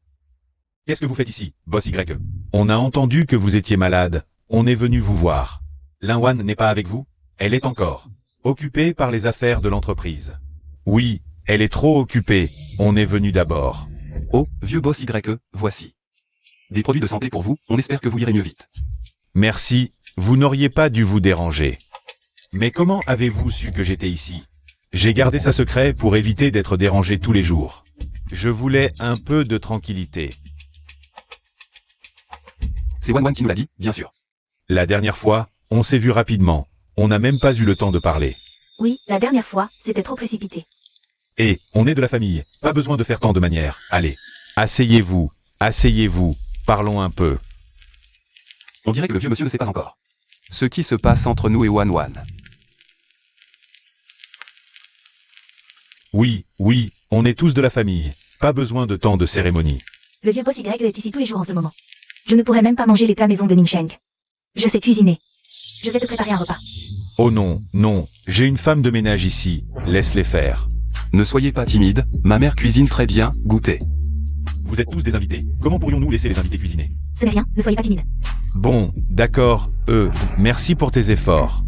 Qu'est-ce que vous faites ici, boss YE? On a entendu que vous étiez malade, on est venu vous voir. Lin Wan n'est pas avec vous? Elle est encore occupée par les affaires de l'entreprise. Oui, elle est trop occupée, on est venu d'abord. Oh, vieux boss YE, voici. Des produits de santé pour vous, on espère que vous irez mieux vite. Merci, vous n'auriez pas dû vous déranger. Mais comment avez-vous su que j'étais ici? J'ai gardé ça secret pour éviter d'être dérangé tous les jours. Je voulais un peu de tranquillité. C'est Wan qui nous l'a dit, bien sûr. La dernière fois, on s'est vu rapidement. On n'a même pas eu le temps de parler. Oui, la dernière fois, c'était trop précipité. Et, on est de la famille, pas besoin de faire tant de manières. Allez, asseyez-vous, parlons un peu. On dirait que le vieux monsieur ne sait pas encore. Ce qui se passe entre nous et Wan. Oui, on est tous de la famille. Pas besoin de tant de cérémonies. Le vieux boss Y est ici tous les jours en ce moment. Je ne pourrais même pas manger les plats maison de Ningsheng. Je sais cuisiner. Je vais te préparer un repas. Oh non, j'ai une femme de ménage ici, laisse-les faire. Ne soyez pas timide, ma mère cuisine très bien, goûtez. Vous êtes tous des invités, comment pourrions-nous laisser les invités cuisiner? Ce n'est rien, ne soyez pas timide. Bon, d'accord, merci pour tes efforts.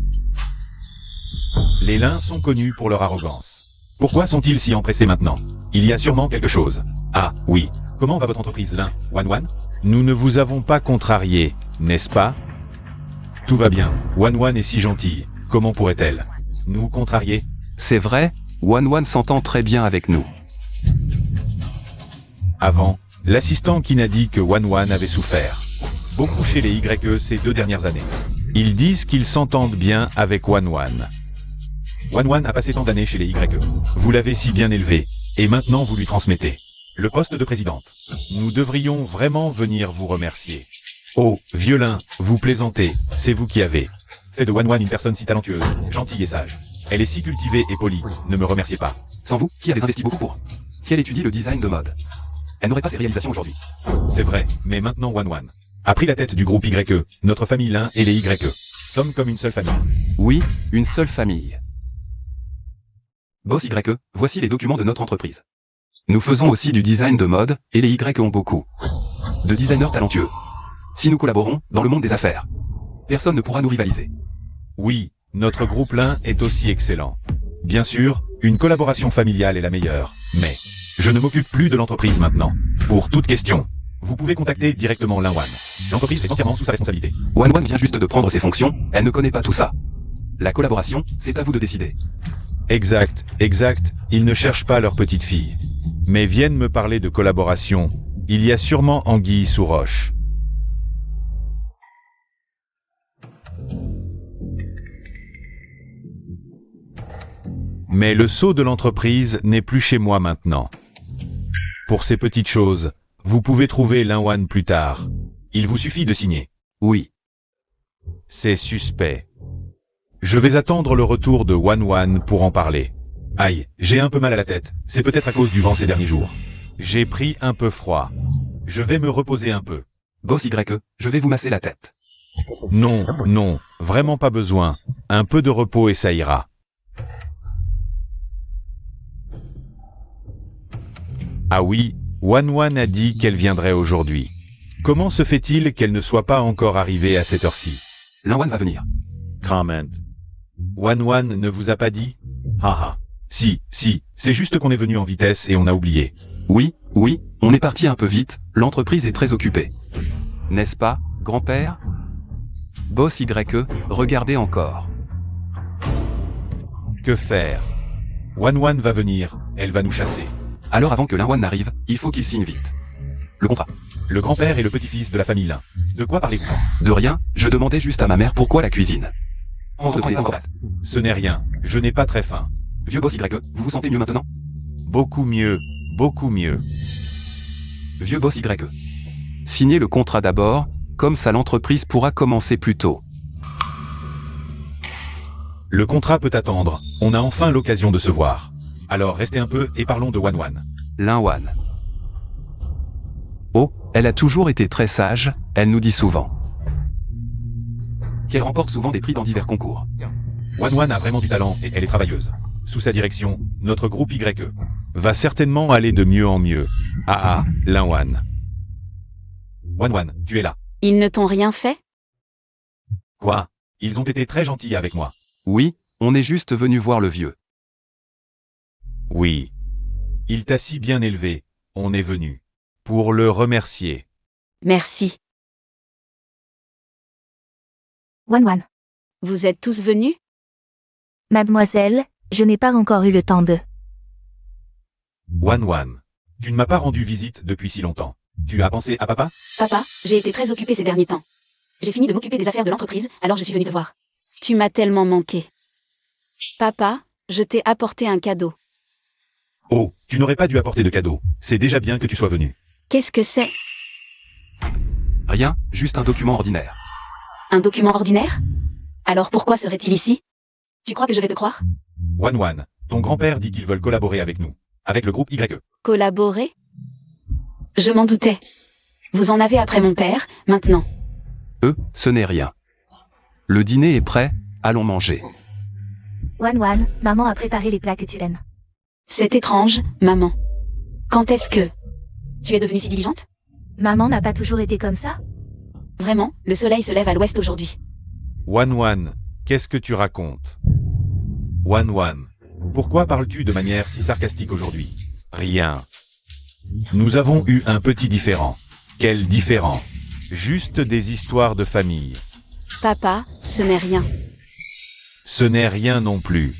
Les Lins sont connus pour leur arrogance. Pourquoi sont-ils si empressés maintenant? Il y a sûrement quelque chose. Ah, oui. Comment va votre entreprise, Lin, Wan? Nous ne vous avons pas contrarié, n'est-ce pas? Tout va bien, Wan est si gentille. Comment pourrait-elle nous contrarier? C'est vrai, Wan s'entend très bien avec nous. Avant, l'assistant qui n'a dit que Wan avait souffert. Beaucoup chez les YE ces 2 dernières années. Ils disent qu'ils s'entendent bien avec Wan. Wan a passé tant d'années chez les YE. Vous l'avez si bien élevé, et maintenant vous lui transmettez le poste de présidente. Nous devrions vraiment venir vous remercier. Oh, violin, vous plaisantez, c'est vous qui avez fait de Wan une personne si talentueuse, gentille et sage. Elle est si cultivée et polie, ne me remerciez pas. Sans vous, qui avez investi beaucoup pour qu'elle étudie le design de mode. Elle n'aurait pas ces réalisations aujourd'hui. C'est vrai, mais maintenant Wan a pris la tête du groupe YE, notre famille Lin et les YE. Sommes comme une seule famille. Oui, une seule famille. Boss YE, voici les documents de notre entreprise. Nous faisons aussi du design de mode, et les Y ont beaucoup de designers talentueux. Si nous collaborons dans le monde des affaires, personne ne pourra nous rivaliser. Oui, notre groupe Lin est aussi excellent. Bien sûr, une collaboration familiale est la meilleure, mais je ne m'occupe plus de l'entreprise maintenant. Pour toute question, vous pouvez contacter directement Lin Wan. L'entreprise est entièrement sous sa responsabilité. Wan vient juste de prendre ses fonctions, elle ne connaît pas tout ça. La collaboration, c'est à vous de décider. Exact, ils ne cherchent pas leur petite fille. Mais viennent me parler de collaboration, il y a sûrement anguille sous roche. Mais le sceau de l'entreprise n'est plus chez moi maintenant. Pour ces petites choses, vous pouvez trouver Linwan plus tard. Il vous suffit de signer. Oui. C'est suspect. Je vais attendre le retour de Wanwan pour en parler. Aïe, j'ai un peu mal à la tête. C'est peut-être à cause du vent ces derniers jours. J'ai pris un peu froid. Je vais me reposer un peu. Boss YE, je vais vous masser la tête. Non, non, vraiment pas besoin. Un peu de repos et ça ira. Ah oui, Wanwan a dit qu'elle viendrait aujourd'hui. Comment se fait-il qu'elle ne soit pas encore arrivée à cette heure-ci? Linwan va venir. Comment? Wanwan ne vous a pas dit? Haha. Si, c'est juste qu'on est venu en vitesse et on a oublié. Oui, on est parti un peu vite, l'entreprise est très occupée. N'est-ce pas, grand-père? Boss YE, regardez encore. Que faire? Wanwan va venir, elle va nous chasser. Alors avant que Linwan n'arrive, il faut qu'il signe vite. Le contrat. Le grand-père et le petit-fils de la famille Lin. De quoi parlez-vous? De rien, je demandais juste à ma mère pourquoi la cuisine. Entretenez encore. Ce n'est rien, je n'ai pas très faim. Vieux boss YE, vous vous sentez mieux maintenant? Beaucoup mieux, beaucoup mieux. Vieux boss YE. Signez le contrat d'abord, comme ça l'entreprise pourra commencer plus tôt. Le contrat peut attendre, on a enfin l'occasion de se voir. Alors restez un peu et parlons de Wanwan. Linwan. Oh, elle a toujours été très sage, elle nous dit souvent qu'elle remporte souvent des prix dans divers concours. Wanwan a vraiment du talent et elle est travailleuse. Sous sa direction, notre groupe YE va certainement aller de mieux en mieux. Linwan. Wanwan, tu es là. Ils ne t'ont rien fait? Quoi? Ils ont été très gentils avec moi. Oui, on est juste venu voir le vieux. Oui. Il t'a si bien élevé, on est venu. Pour le remercier. Merci. Wanwan. Vous êtes tous venus? Mademoiselle, je n'ai pas encore eu le temps de... Wanwan. Tu ne m'as pas rendu visite depuis si longtemps. Tu as pensé à papa? Papa, j'ai été très occupée ces derniers temps. J'ai fini de m'occuper des affaires de l'entreprise, alors je suis venue te voir. Tu m'as tellement manqué. Papa, je t'ai apporté un cadeau. Oh, tu n'aurais pas dû apporter de cadeau. C'est déjà bien que tu sois venu. Qu'est-ce que c'est? Rien, juste un document ordinaire. Un document ordinaire? Alors pourquoi serait-il ici? Tu crois que je vais te croire? Wanwan, ton grand-père dit qu'ils veulent collaborer avec nous. Avec le groupe YE. Collaborer? Je m'en doutais. Vous en avez après mon père, maintenant. Ce n'est rien. Le dîner est prêt, allons manger. Wanwan, maman a préparé les plats que tu aimes. C'est étrange, maman. Quand est-ce que... Tu es devenue si diligente? Maman n'a pas toujours été comme ça? Vraiment, le soleil se lève à l'ouest aujourd'hui. Wanwan, qu'est-ce que tu racontes? Wanwan, pourquoi parles-tu de manière si sarcastique aujourd'hui? Rien. Nous avons eu un petit différend. Quel différend? Juste des histoires de famille. Papa, ce n'est rien. Ce n'est rien non plus.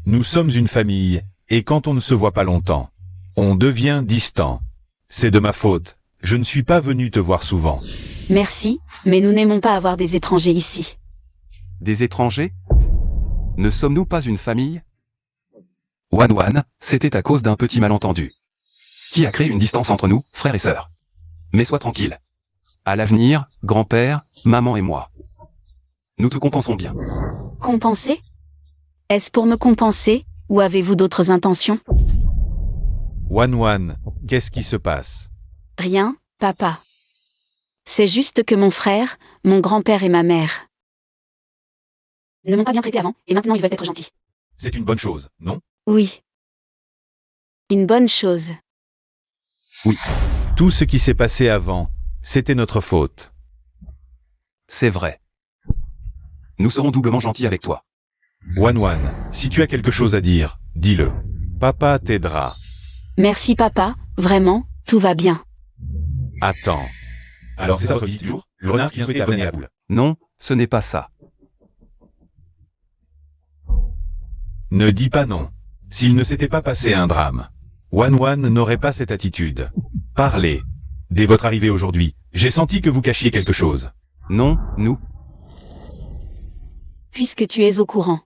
Nous sommes une famille, et quand on ne se voit pas longtemps, on devient distant. C'est de ma faute, je ne suis pas venu te voir souvent. Merci, mais nous n'aimons pas avoir des étrangers ici. Des étrangers? Ne sommes-nous pas une famille? Wanwan, c'était à cause d'un petit malentendu. Qui a créé une distance entre nous, frères et sœurs. Mais sois tranquille. À l'avenir, grand-père, maman et moi. Nous te compensons bien. Compenser? Est-ce pour me compenser, ou avez-vous d'autres intentions? Wanwan, qu'est-ce qui se passe? Rien, papa. C'est juste que mon frère, mon grand-père et ma mère ne m'ont pas bien traité avant, et maintenant ils veulent être gentils. C'est une bonne chose, non? Oui. Une bonne chose. Oui. Tout ce qui s'est passé avant, c'était notre faute. C'est vrai. Nous serons doublement gentils avec toi. Wanwan, si tu as quelque chose à dire, dis-le. Papa t'aidera. Merci papa, vraiment, tout va bien. Attends. Alors c'est ça votre visite du jour? Le renard qui vient souhaiter la bonne année à la poule. Non, ce n'est pas ça. Ne dis pas non. S'il ne s'était pas passé un drame, Wanwan n'aurait pas cette attitude. Parlez. Dès votre arrivée aujourd'hui, j'ai senti que vous cachiez quelque chose. Non, nous. Puisque tu es au courant.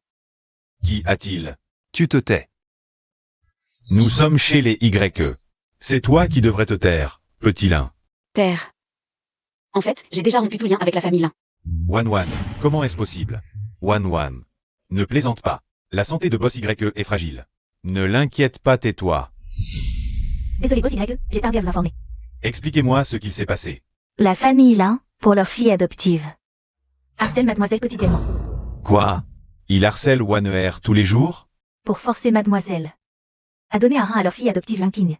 Qui a-t-il? Tu te tais. Nous sommes chez les YE. C'est toi qui devrais te taire, petit lin. Père. En fait, j'ai déjà rompu tout lien avec la famille Lin. Wan, comment est-ce possible? Wan, ne plaisante pas. La santé de Boss YE est fragile. Ne l'inquiète pas, tais-toi. Désolé, Boss YE, j'ai tardé à vous informer. Expliquez-moi ce qu'il s'est passé. La famille Lin, pour leur fille adoptive, harcèle mademoiselle quotidiennement. Quoi? Il harcèle Waner tous les jours? Pour forcer mademoiselle à donner un rein à leur fille adoptive Lin King.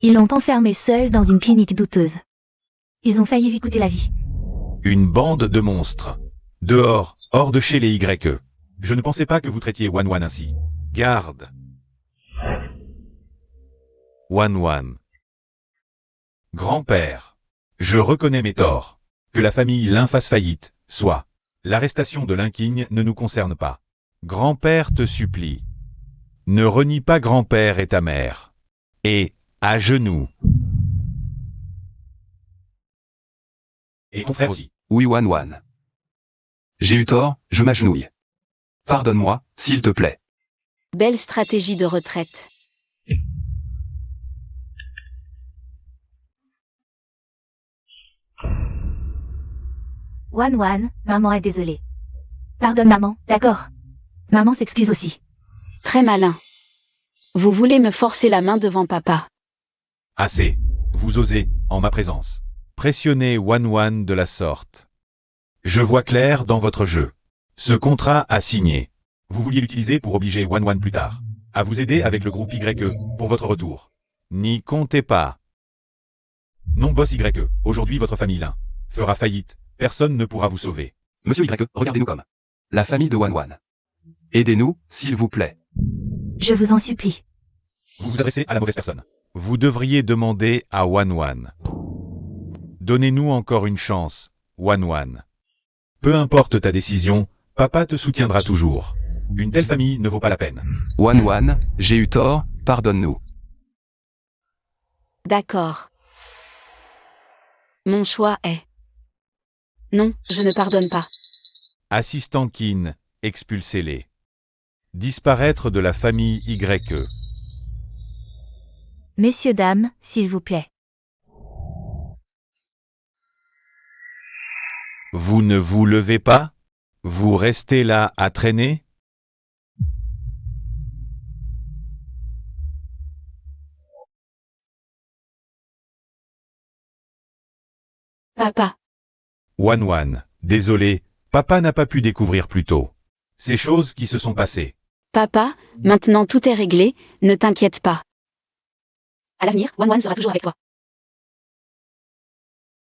Ils l'ont enfermée seule dans une clinique douteuse. Ils ont failli lui coûter la vie. Une bande de monstres. Dehors, hors de chez les YE. Je ne pensais pas que vous traitiez Wan ainsi. Garde. Wan. Grand-père. Je reconnais mes torts. Que la famille Lin fasse faillite, soit. L'arrestation de Lin King ne nous concerne pas. Grand-père te supplie. Ne renie pas grand-père et ta mère. Et, à genoux. Et ton frère aussi. Oui, Wan. J'ai eu tort, je m'agenouille. Pardonne-moi, s'il te plaît. Belle stratégie de retraite. Wan, maman est désolée. Pardonne maman, d'accord? Maman s'excuse aussi. Très malin. Vous voulez me forcer la main devant papa. Assez. Vous osez, en ma présence, pressionner Wan de la sorte. Je vois clair dans votre jeu. Ce contrat à signer. Vous vouliez l'utiliser pour obliger Wan plus tard à vous aider avec le groupe YE pour votre retour. N'y comptez pas. Non, Boss YE, aujourd'hui votre famille Lin fera faillite. Personne ne pourra vous sauver. Monsieur YE, regardez-nous comme la famille de Wan. Aidez-nous, s'il vous plaît. Je vous en supplie. Vous vous adressez à la mauvaise personne. Vous devriez demander à Wan. Donnez-nous encore une chance, Wan. Peu importe ta décision, papa te soutiendra toujours. Une telle famille ne vaut pas la peine. Wan, j'ai eu tort, pardonne-nous. D'accord. Mon choix est... Non, je ne pardonne pas. Assistant Kin, expulsez-les. Disparaître de la famille YE. Messieurs, dames, s'il vous plaît. Vous ne vous levez pas? Vous restez là à traîner? Papa. Wan, désolé, papa n'a pas pu découvrir plus tôt. Ces choses qui se sont passées. Papa, maintenant tout est réglé, ne t'inquiète pas. À l'avenir, Wan sera toujours avec toi.